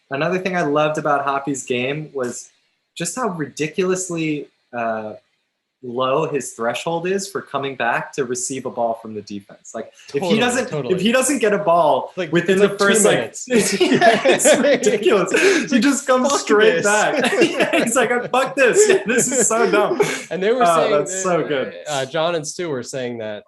Another thing I loved about Hoppe's game was just how ridiculously low his threshold is for coming back to receive a ball from the defense. If he doesn't get a ball within the first minutes, it's ridiculous. He just comes straight back. He's like, fuck this. Yeah, this is so dumb. And they were saying that's so good. John and Stu were saying that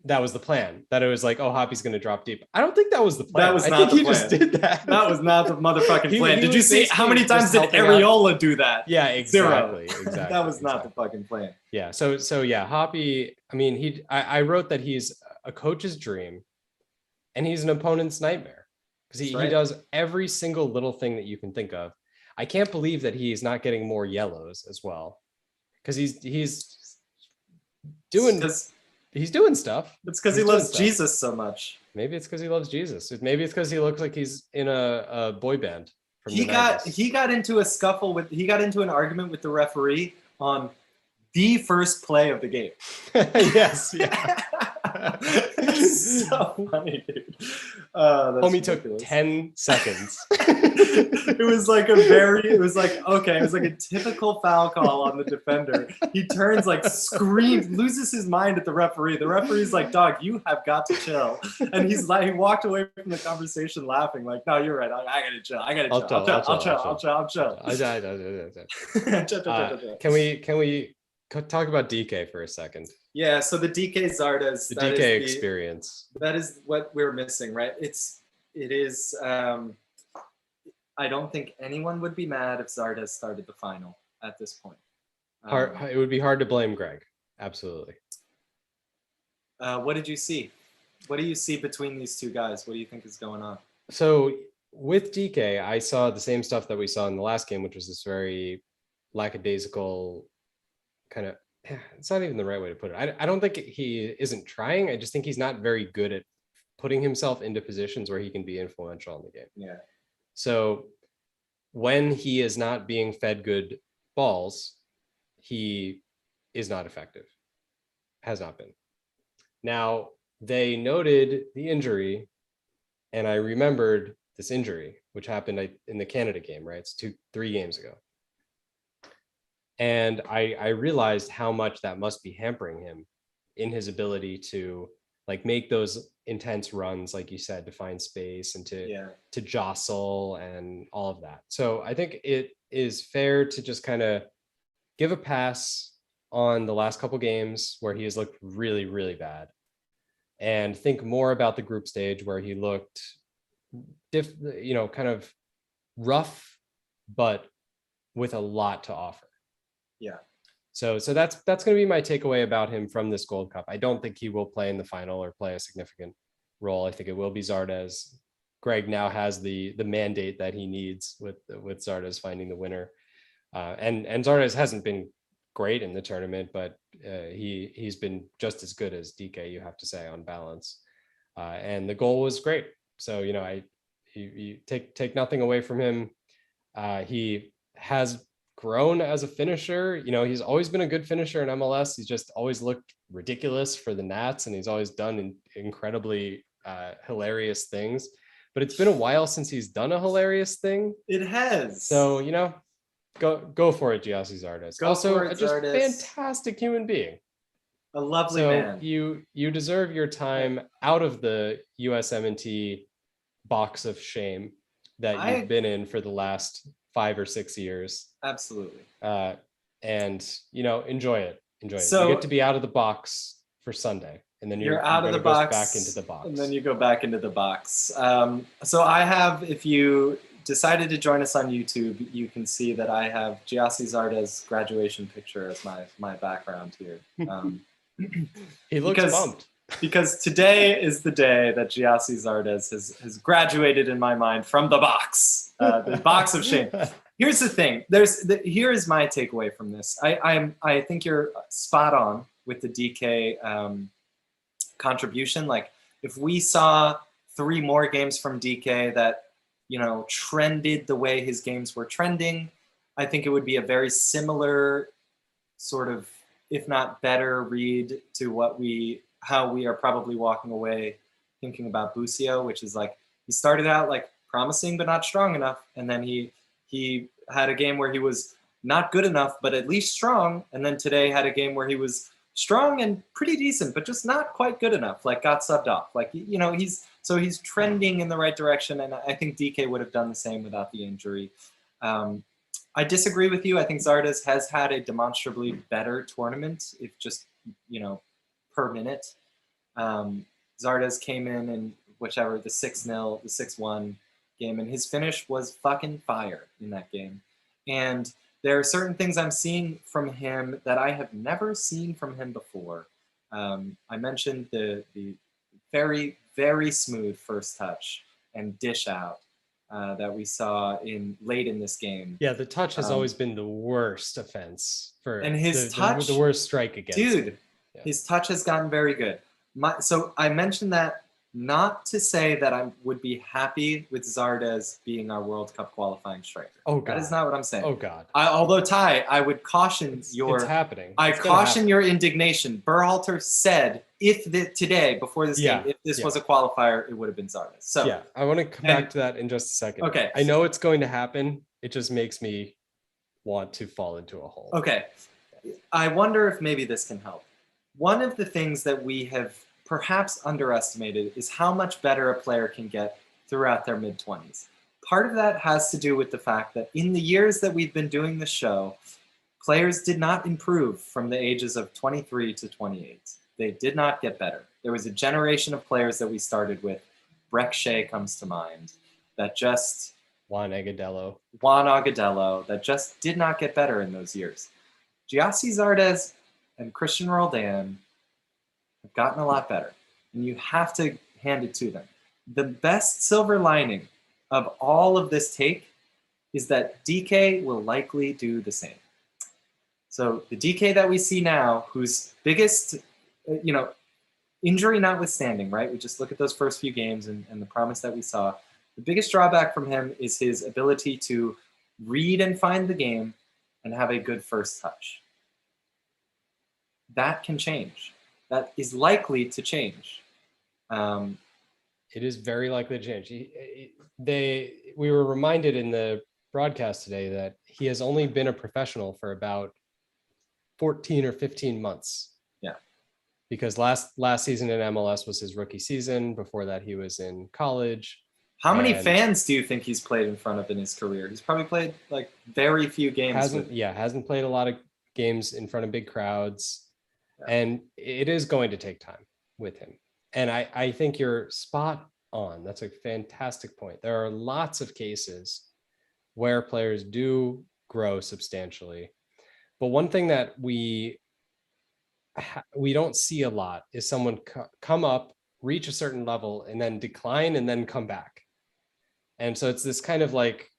that was the plan. That it was like, oh, Hoppy's going to drop deep. I don't think that was the plan. That was I not think the he plan. just did that. That was not the motherfucking plan. Did you was see how many basically times just did helping out. Areola do that? Yeah, exactly. Zero. Exactly. That was not exactly. the fucking plan. Yeah. So yeah, Hoppy. I mean, I wrote that he's a coach's dream, and he's an opponent's nightmare because he does every single little thing that you can think of. I can't believe that he's not getting more yellows as well, because he's doing stuff. It's because he loves Jesus so much. Maybe it's because he loves Jesus. Maybe it's because he looks like he's in a boy band. He got into a scuffle with. He got into an argument with the referee on the first play of the game. Yes. Yeah. It's so funny, dude. Homie took 10 seconds. It was like a typical foul call on the defender. He turns, like, screams, loses his mind at the referee. The referee's like, dog, you have got to chill. And he walked away from the conversation laughing, like, no, you're right. I gotta chill. I'll chill. Can we talk about DK for a second? Yeah, so the DK Zardes. The DK experience. That is what we're missing, right? It is. I don't think anyone would be mad if Zardes started the final at this point. It would be hard to blame Greg. Absolutely. What did you see? What do you see between these two guys? What do you think is going on? So with DK, I saw the same stuff that we saw in the last game, which was this very lackadaisical kind of, it's not even the right way to put it. I don't think he isn't trying. I just think he's not very good at putting himself into positions where he can be influential in the game. Yeah. So when he is not being fed good balls, he is not effective. Has not been. Now, they noted the injury, and I remembered this injury, which happened in the Canada game, right? It's 3 games ago. And I realized how much that must be hampering him in his ability to, like, make those intense runs, like you said, to find space and to jostle and all of that. So I think it is fair to just kind of give a pass on the last couple games where he has looked really, really bad, and think more about the group stage where he looked kind of rough, but with a lot to offer. Yeah. So that's going to be my takeaway about him from this Gold Cup. I don't think he will play in the final or play a significant role. I think it will be Zardes. Greg now has the mandate that he needs with Zardes finding the winner. And Zardes hasn't been great in the tournament, but he's been just as good as DK, you have to say, on balance. And the goal was great. So, you take nothing away from him. He has grown as a finisher. He's always been a good finisher in MLS. He's just always looked ridiculous for the Nats, and he's always done incredibly hilarious things. But it's been a while since he's done a hilarious thing. It has. So, go for it, Gyasi Zardes. Also, just fantastic human being. A lovely man. You deserve your time out of the USMNT box of shame that you've been in for the last 5 or 6 years. Absolutely. And enjoy it. So, you get to be out of the box for Sunday, and then you're out of the box, back into the box, and then you go back into the box. So I have, if you decided to join us on YouTube, you can see that I have Gyasi Zardes' graduation picture as my background here. He looks bumped. Because today is the day that Gyasi Zardes has graduated in my mind from the box, the box of shame. Here's the thing. Here is my takeaway from this. I think you're spot on with the DK contribution. Like, if we saw 3 more games from DK that trended the way his games were trending, I think it would be a very similar sort of, if not better, read to how we are probably walking away thinking about Busio, which is like, he started out like promising but not strong enough, and then he had a game where he was not good enough but at least strong, and then today had a game where he was strong and pretty decent but just not quite good enough, like got subbed off. Like, he's trending in the right direction, and I think DK would have done the same without the injury. I disagree with you. I think Zardes has had a demonstrably better tournament, if just per minute. Zardes came in and whichever, the 6-0, the 6-1 game, and his finish was fucking fire in that game. And there are certain things I'm seeing from him that I have never seen from him before. I mentioned the very, very smooth first touch and dish out that we saw late in this game. Yeah, the touch has always been the worst offense for and his touch, the worst strike against dude. him. Yeah. His touch has gotten very good. So I mentioned that not to say that I would be happy with Zardes being our World Cup qualifying striker. Oh God, that is not what I'm saying. Oh God. Although Ty, I would caution it's happening. I caution your indignation. Berhalter said today before this game, if this was a qualifier, it would have been Zardes. So yeah, I want to come back to that in just a second. Okay. I know it's going to happen. It just makes me want to fall into a hole. Okay. I wonder if maybe this can help. One of the things that we have perhaps underestimated is how much better a player can get throughout their mid-20s. Part of that has to do with the fact that in the years that we've been doing the show, players did not improve from the ages of 23 to 28. They did not get better. There was a generation of players that we started with. Breck Shea comes to mind, that just... Juan Agudelo, that just did not get better in those years. Gyasi Zardes and Christian Roldan have gotten a lot better, and you have to hand it to them. The best silver lining of all of this take is that DK will likely do the same. So the DK that we see now, whose biggest, injury notwithstanding, right? We just look at those first few games and the promise that we saw. The biggest drawback from him is his ability to read and find the game and have a good first touch. That can change. That is likely to change. It is very likely to change. We were reminded in the broadcast today that he has only been a professional for about 14 or 15 months. Yeah. Because last season in MLS was his rookie season. Before that, he was in college. How many fans do you think he's played in front of in his career? He's probably played like very few games. Hasn't played a lot of games in front of big crowds. Yeah. And it is going to take time with him. And I think you're spot on. That's a fantastic point. There are lots of cases where players do grow substantially. But one thing that we don't see a lot is someone come up, reach a certain level, and then decline and then come back. And so it's this kind of like,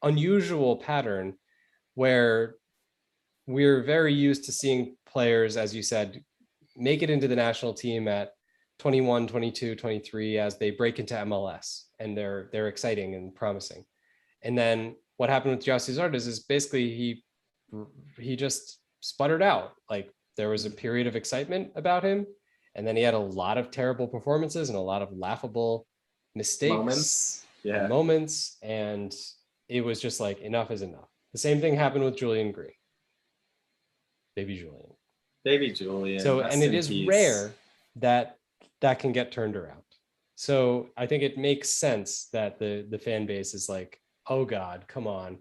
unusual pattern where we're very used to seeing players, as you said, make it into the national team at 21, 22, 23 as they break into MLS, and they're exciting and promising. And then what happened with Gyasi Zardes is basically he just sputtered out. Like there was a period of excitement about him, and then he had a lot of terrible performances and a lot of laughable mistakes, moments, and it was just like enough is enough. The same thing happened with Julian Green. Baby Julian. So, and it is rare that can get turned around. So I think it makes sense that the fan base is like, oh God, come on.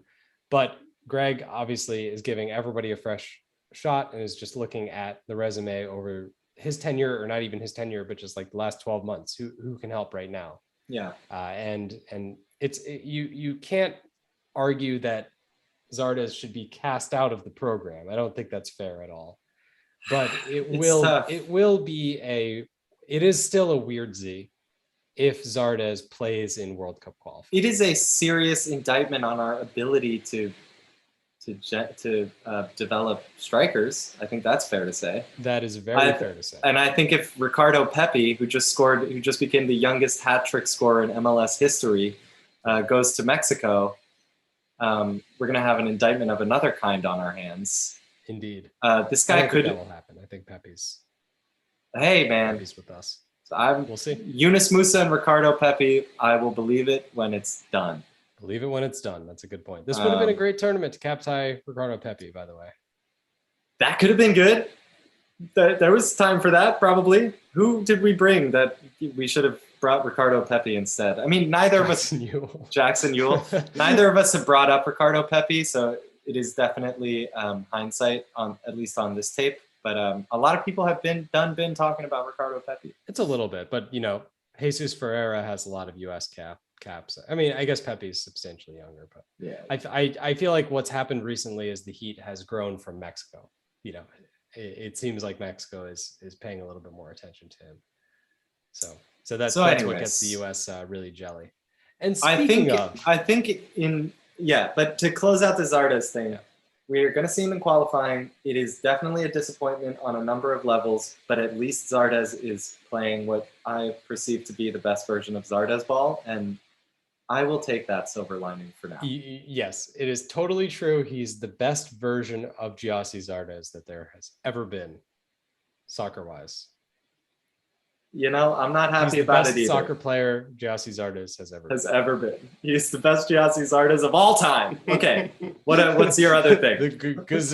But Greg obviously is giving everybody a fresh shot and is just looking at the resume over his tenure, or not even his tenure, but just like the last 12 months, who can help right now. Yeah. And you can't argue that Zardes should be cast out of the program. I don't think that's fair at all. But it is still a weird Z if Zardes plays in World Cup qualifiers. It is a serious indictment on our ability to develop strikers. I think that's fair to say. That is very fair to say. And I think if Ricardo Pepi, who just became the youngest hat trick scorer in MLS history, goes to Mexico, we're going to have an indictment of another kind on our hands. Indeed. This guy could. That will happen. I think Pepe's. Hey man. Pepe's with us. So we'll see. Yunus Musa and Ricardo Pepi. I will believe it when it's done. Believe it when it's done. That's a good point. This would have been a great tournament to cap tie Ricardo Pepi, by the way. That could have been good. There was time for that, probably. Who did we bring that we should have brought Ricardo Pepi instead? I mean, neither of us. Jackson Ewell. Neither of us have brought up Ricardo Pepi, so it is definitely hindsight at least on this tape. But a lot of people have been talking about Ricardo Pepi. It's a little bit, but Jesus Ferreira has a lot of US caps. I mean, I guess Pepe's substantially younger, but yeah, I feel like what's happened recently is the heat has grown from Mexico. It seems like Mexico is paying a little bit more attention to him. So that's what gets the US really jelly. And speaking of, but to close out the Zardes thing, we're going to see him in qualifying. It is definitely a disappointment on a number of levels, but at least Zardes is playing what I perceive to be the best version of Zardes ball, and I will take that silver lining for now. Yes, it is totally true. He's the best version of Gyasi Zardes that there has ever been, soccer-wise. I'm not happy about it either. He's the best soccer player Gyasi Zardes has ever been. He's the best Gyasi Zardes of all time. Okay, what's your other thing? He's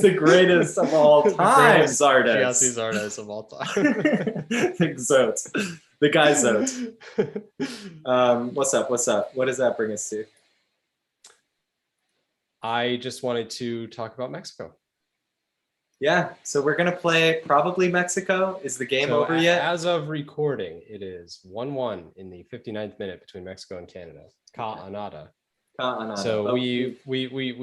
the greatest of all time, Zardes. Gyasi Zardes of all time. The guy Zote. What's up? What does that bring us to? I just wanted to talk about Mexico. Yeah, so we're going to play probably Mexico. Is the game over yet? As of recording, it is 1-1 in the 59th minute between Mexico and Canada. Ka Anada. So we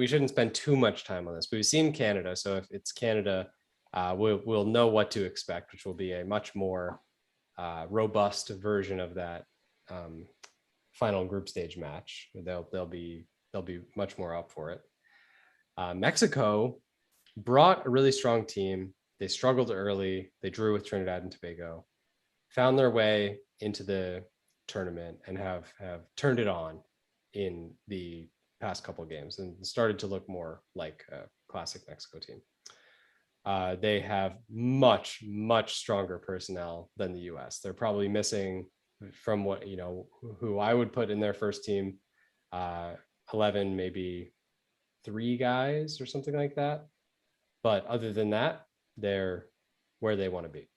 shouldn't spend too much time on this. We've seen Canada, so if it's Canada, we'll know what to expect, which will be a much more robust version of that final group stage match. They'll be much more up for it. Mexico brought a really strong team. They struggled early. They drew with Trinidad and Tobago, found their way into the tournament, and have turned it on in the past couple of games and started to look more like a classic Mexico team. They have much, much stronger personnel than the US. They're probably missing, from what, who I would put in their first team, 11, maybe 3 guys or something like that. But other than that, they're where they want to be.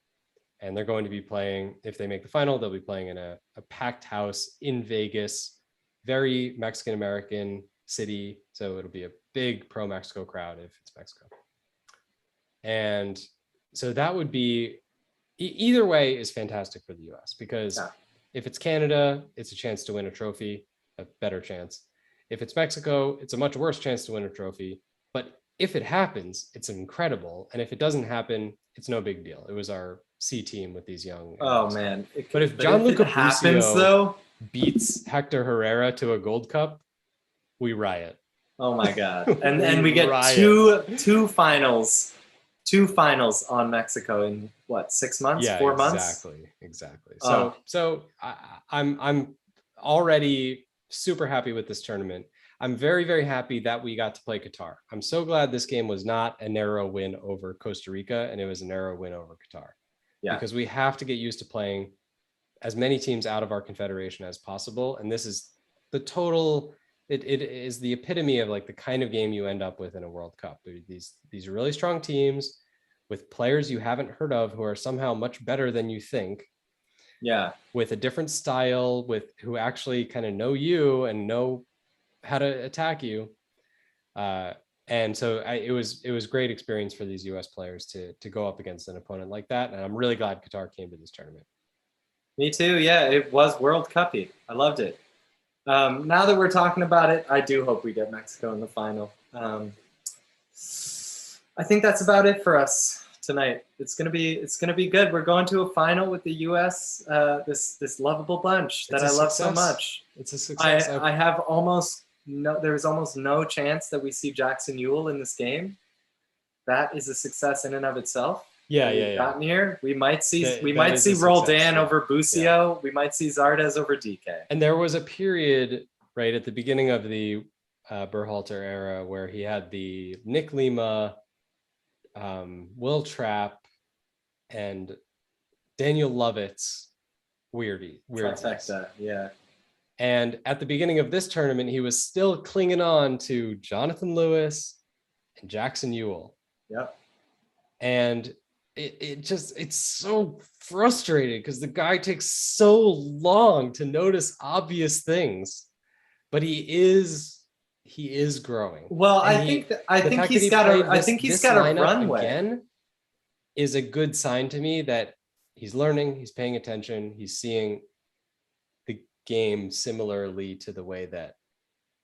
And they're going to be playing, if they make the final, they'll be playing in a packed house in Vegas, very Mexican-American city. So it'll be a big pro-Mexico crowd if it's Mexico. And so that would be, either way is fantastic for the US, because if it's Canada, it's a chance to win a trophy, a better chance. If it's Mexico, it's a much worse chance to win a trophy. But if it happens, it's incredible. And if it doesn't happen, it's no big deal. It was our C team with these young. Oh, man. But if Gianluca Busio beats Hector Herrera to a Gold Cup, we riot. Oh, my God. And we get two finals on Mexico in what, 6 months, 4 months? Exactly. So I'm already super happy with this tournament. I'm very, very happy that we got to play Qatar. I'm so glad this game was not a narrow win over Costa Rica and it was a narrow win over Qatar. Yeah. Because we have to get used to playing as many teams out of our confederation as possible. And this is the total, it is the epitome of like the kind of game you end up with in a World Cup. These really strong teams with players you haven't heard of who are somehow much better than you think. Yeah. With a different style, who actually kind of know you and know how to attack you. And so it was great experience for these US players to go up against an opponent like that. And I'm really glad Qatar came to this tournament. Me too. Yeah, it was World Cup-y. I loved it. Now that we're talking about it, I do hope we get Mexico in the final. I think that's about it for us tonight. It's gonna be good. We're going to a final with the US, this lovable bunch that I love so much. It's a success. I have there's almost no chance that we see Jackson Ewell in this game. That is a success in and of itself. Yeah. Gotten here. We might see Roldan over Busio. Yeah. We might see Zardes over DK. And there was a period right at the beginning of the Berhalter era where he had the Nick Lima, Will Trapp, and Daniel Lovitz weird trifecta, yeah. And at the beginning of this tournament, he was still clinging on to Jonathan Lewis and Jackson Ewell. Yep. And it's so frustrating because the guy takes so long to notice obvious things, but he is he is growing. Well, And I think he's got a runway again is a good sign to me that he's learning, he's paying attention, he's seeing the game similarly to the way that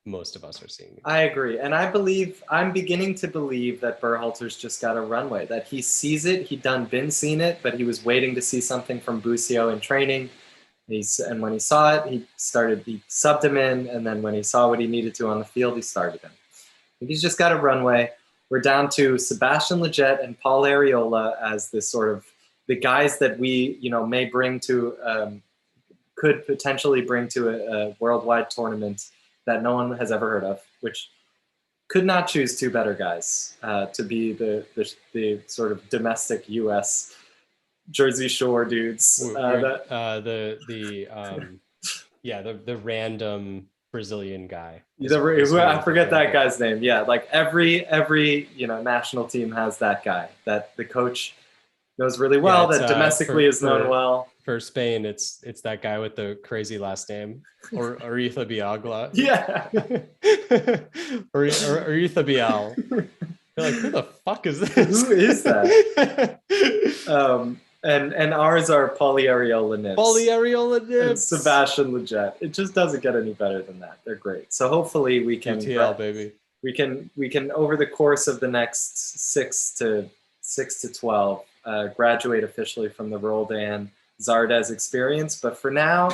most of us are seeing it. I agree. And I'm beginning to believe that Berhalter's just got a runway, that he sees it, been seen it, but he was waiting to see something from Busio in training. And when he saw it, he subbed him in, and then when he saw what he needed to on the field, he started him. He's just got a runway. We're down to Sebastian Lletget and Paul Arriola as this sort of the guys that we, may bring to, could potentially bring to a worldwide tournament that no one has ever heard of, which could not choose two better guys to be the sort of domestic U.S. Jersey Shore dudes. The random Brazilian guy. I forget that guy's name. Yeah, like every national team has that guy that the coach knows really well, that domestically is known well. For Spain, it's that guy with the crazy last name, or Aretha Biagla. Yeah. or Aretha Bial. You're like, who the fuck is this? Who is that? And ours are Pauly Arriola Nips. And Sebastian Lletget. It just doesn't get any better than that. They're great. So hopefully we can UTL, baby. We can over the course of the next 6 to 12 graduate officially from the Roldan Zardes experience. But for now,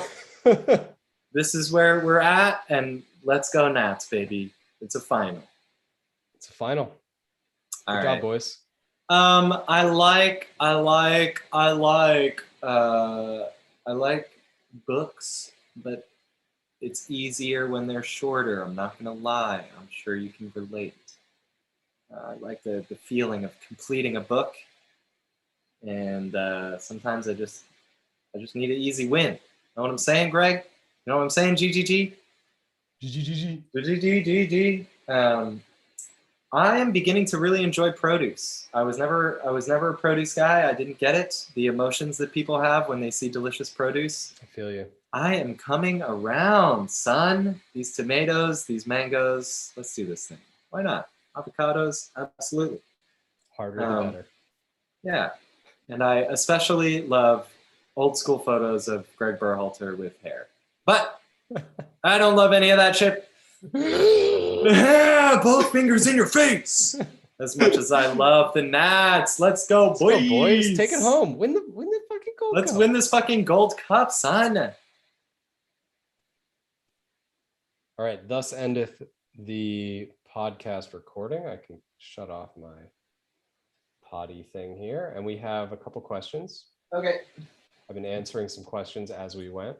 this is where we're at, and let's go Nats, baby. It's a final. It's a final. Good job, boys. I like books, but it's easier when they're shorter. I'm not gonna lie. I'm sure you can relate. I like the feeling of completing a book, and sometimes I just need an easy win. Know what I'm saying, Greg? You know what I'm saying, GGG? GGG. I am beginning to really enjoy produce. I was never a produce guy. I didn't get it. The emotions that people have when they see delicious produce. I feel you. I am coming around, son. These tomatoes, these mangoes. Let's do this thing. Why not? Avocados, absolutely. Harder the better. Yeah. And I especially love old school photos of Greg Berhalter with hair. But I don't love any of that shit. Both fingers in your face. As much as I love the Nats, let's go, boys. Let's go, boys. Take it home. Win the fucking gold cup. Let's win this fucking gold cup, son. All right. Thus endeth the podcast recording. I can shut off my potty thing here, and we have a couple questions. Okay. I've been answering some questions as we went.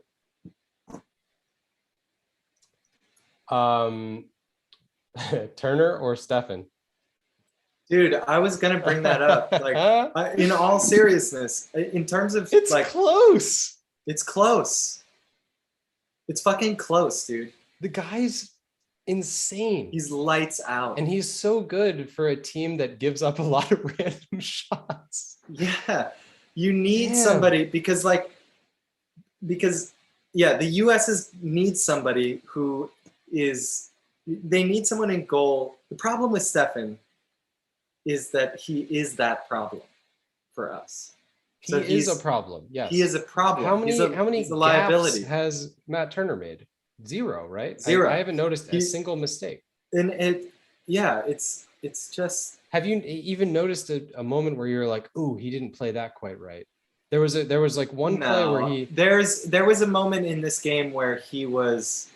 Turner or Stefan? Dude, I was gonna bring that up. Like, in all seriousness, in terms of it's close. It's close. It's fucking close, dude. The guy's insane. He's lights out, and he's so good for a team that gives up a lot of random shots. Yeah, you need somebody because the U.S. needs somebody who is. They need someone in goal. The problem with Stefan is that he is that problem for us. He is a problem. Yes, he is a problem. How many liability has Matt Turner made? 0, right? 0. I haven't noticed a single mistake. And it's just. Have you even noticed a moment where you're like, "Ooh, he didn't play that quite right"? There was like one play where he. There was a moment in this game where he was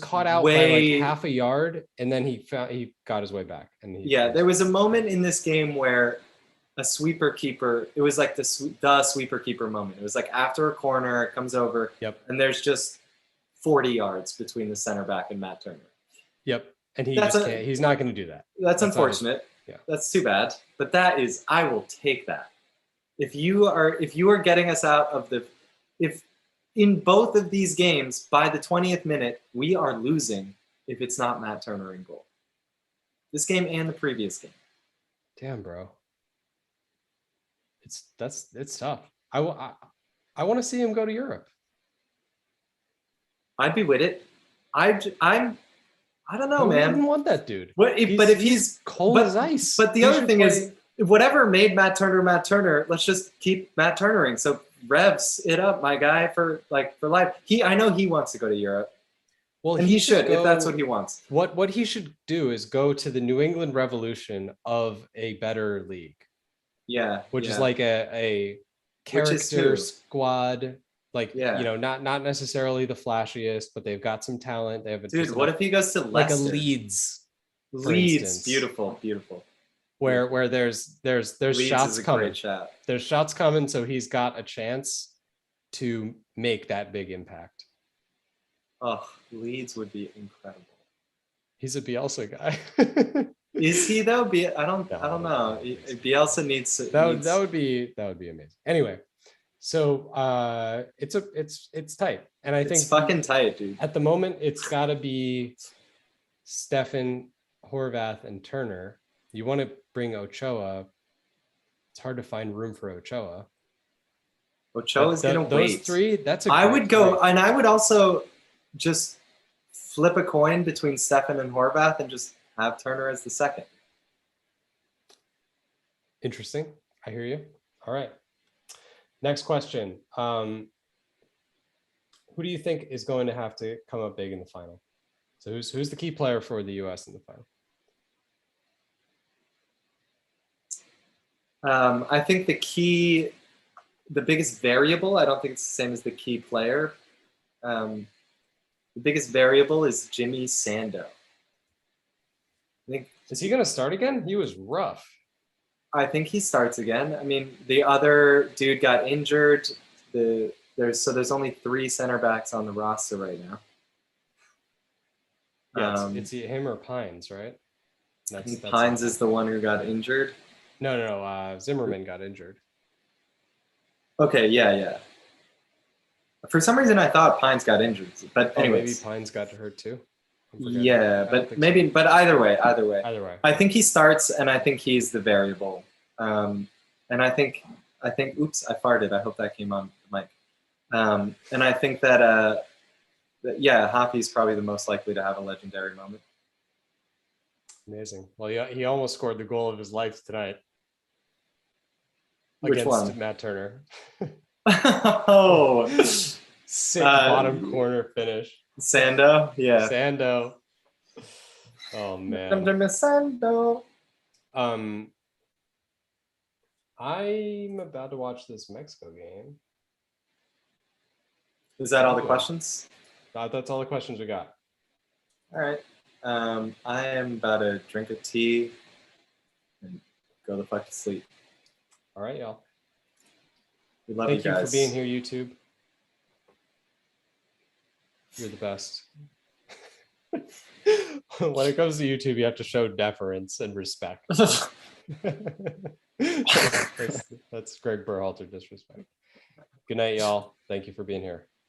caught out by like half a yard, and then he got his way back. And there was a moment in this game where a sweeper keeper. It was like the sweeper keeper moment. It was like after a corner, it comes over. Yep. And there's just 40 yards between the center back and Matt Turner. Yep. And he's not going to do that. That's unfortunate. That's too bad. But I will take that. If you are getting us out of if in both of these games, by the 20th minute, we are losing if it's not Matt Turner in goal. This game and the previous game. Damn, bro. It's tough. I want to see him go to Europe. I'd be with it. I don't know, Who man. wouldn't want that dude? But if he's cold as ice. But the He other should thing play- is, whatever made Matt Turner, let's just keep Matt Turnering. So revs it up, my guy, for life. I know he wants to go to Europe. well, And he should, if that's what he wants. What he should do is go to the New England Revolution of a better league. Yeah. Which is like a character squad, like not necessarily the flashiest, but they've got some talent. They have a dude. What if he goes to Leicester? Like a Leeds? Leeds, beautiful. Where there's Leeds shots coming. Shot. There's shots coming, so he's got a chance to make that big impact. Oh, Leeds would be incredible. He's a Bielsa guy. Is he though? I don't know. Bielsa needs. That would be amazing. Anyway, so it's tight, and I think it's fucking tight, dude. At the moment, it's got to be Stefan, Horvath, and Turner. You want to bring Ochoa. It's hard to find room for Ochoa. Ochoa's gonna wait. Those three. I would go, and I would also just flip a coin between Stefan and Horvath, and just have Turner as the second. Interesting. I hear you. All right. Next question. Who do you think is going to have to come up big in the final? So who's the key player for the US in the final? I think the biggest variable, I don't think it's the same as the key player. The biggest variable is Jimmy Sando. Is he going to start again? He was rough. I think he starts again. I mean, the other dude got injured. There's only 3 center backs on the roster right now. Yeah, it's him or Pines, right? That's Pines is the one who got injured. No. Zimmerman got injured. Okay, yeah. For some reason, I thought Pines got injured, but anyways, maybe Pines got hurt too. Yeah, but maybe, so. But either way. I think he starts, and I think he's the variable. And I think. Oops, I farted. I hope that came on the mic. And I think that Hoppy's probably the most likely to have a legendary moment. Amazing. Well, he almost scored the goal of his life tonight. Which against one? Matt Turner. Oh, sick bottom corner finish. Sando, yeah. Sando. Oh man. Sando. I'm about to watch this Mexico game. Is that all the questions? That's all the questions we got. All right. I am about to drink a tea and go the fuck to sleep. All right, y'all. We love you guys. Thank you for being here, YouTube. You're the best. When it comes to YouTube, you have to show deference and respect. That's Greg Berhalter disrespect. Good night, y'all. Thank you for being here.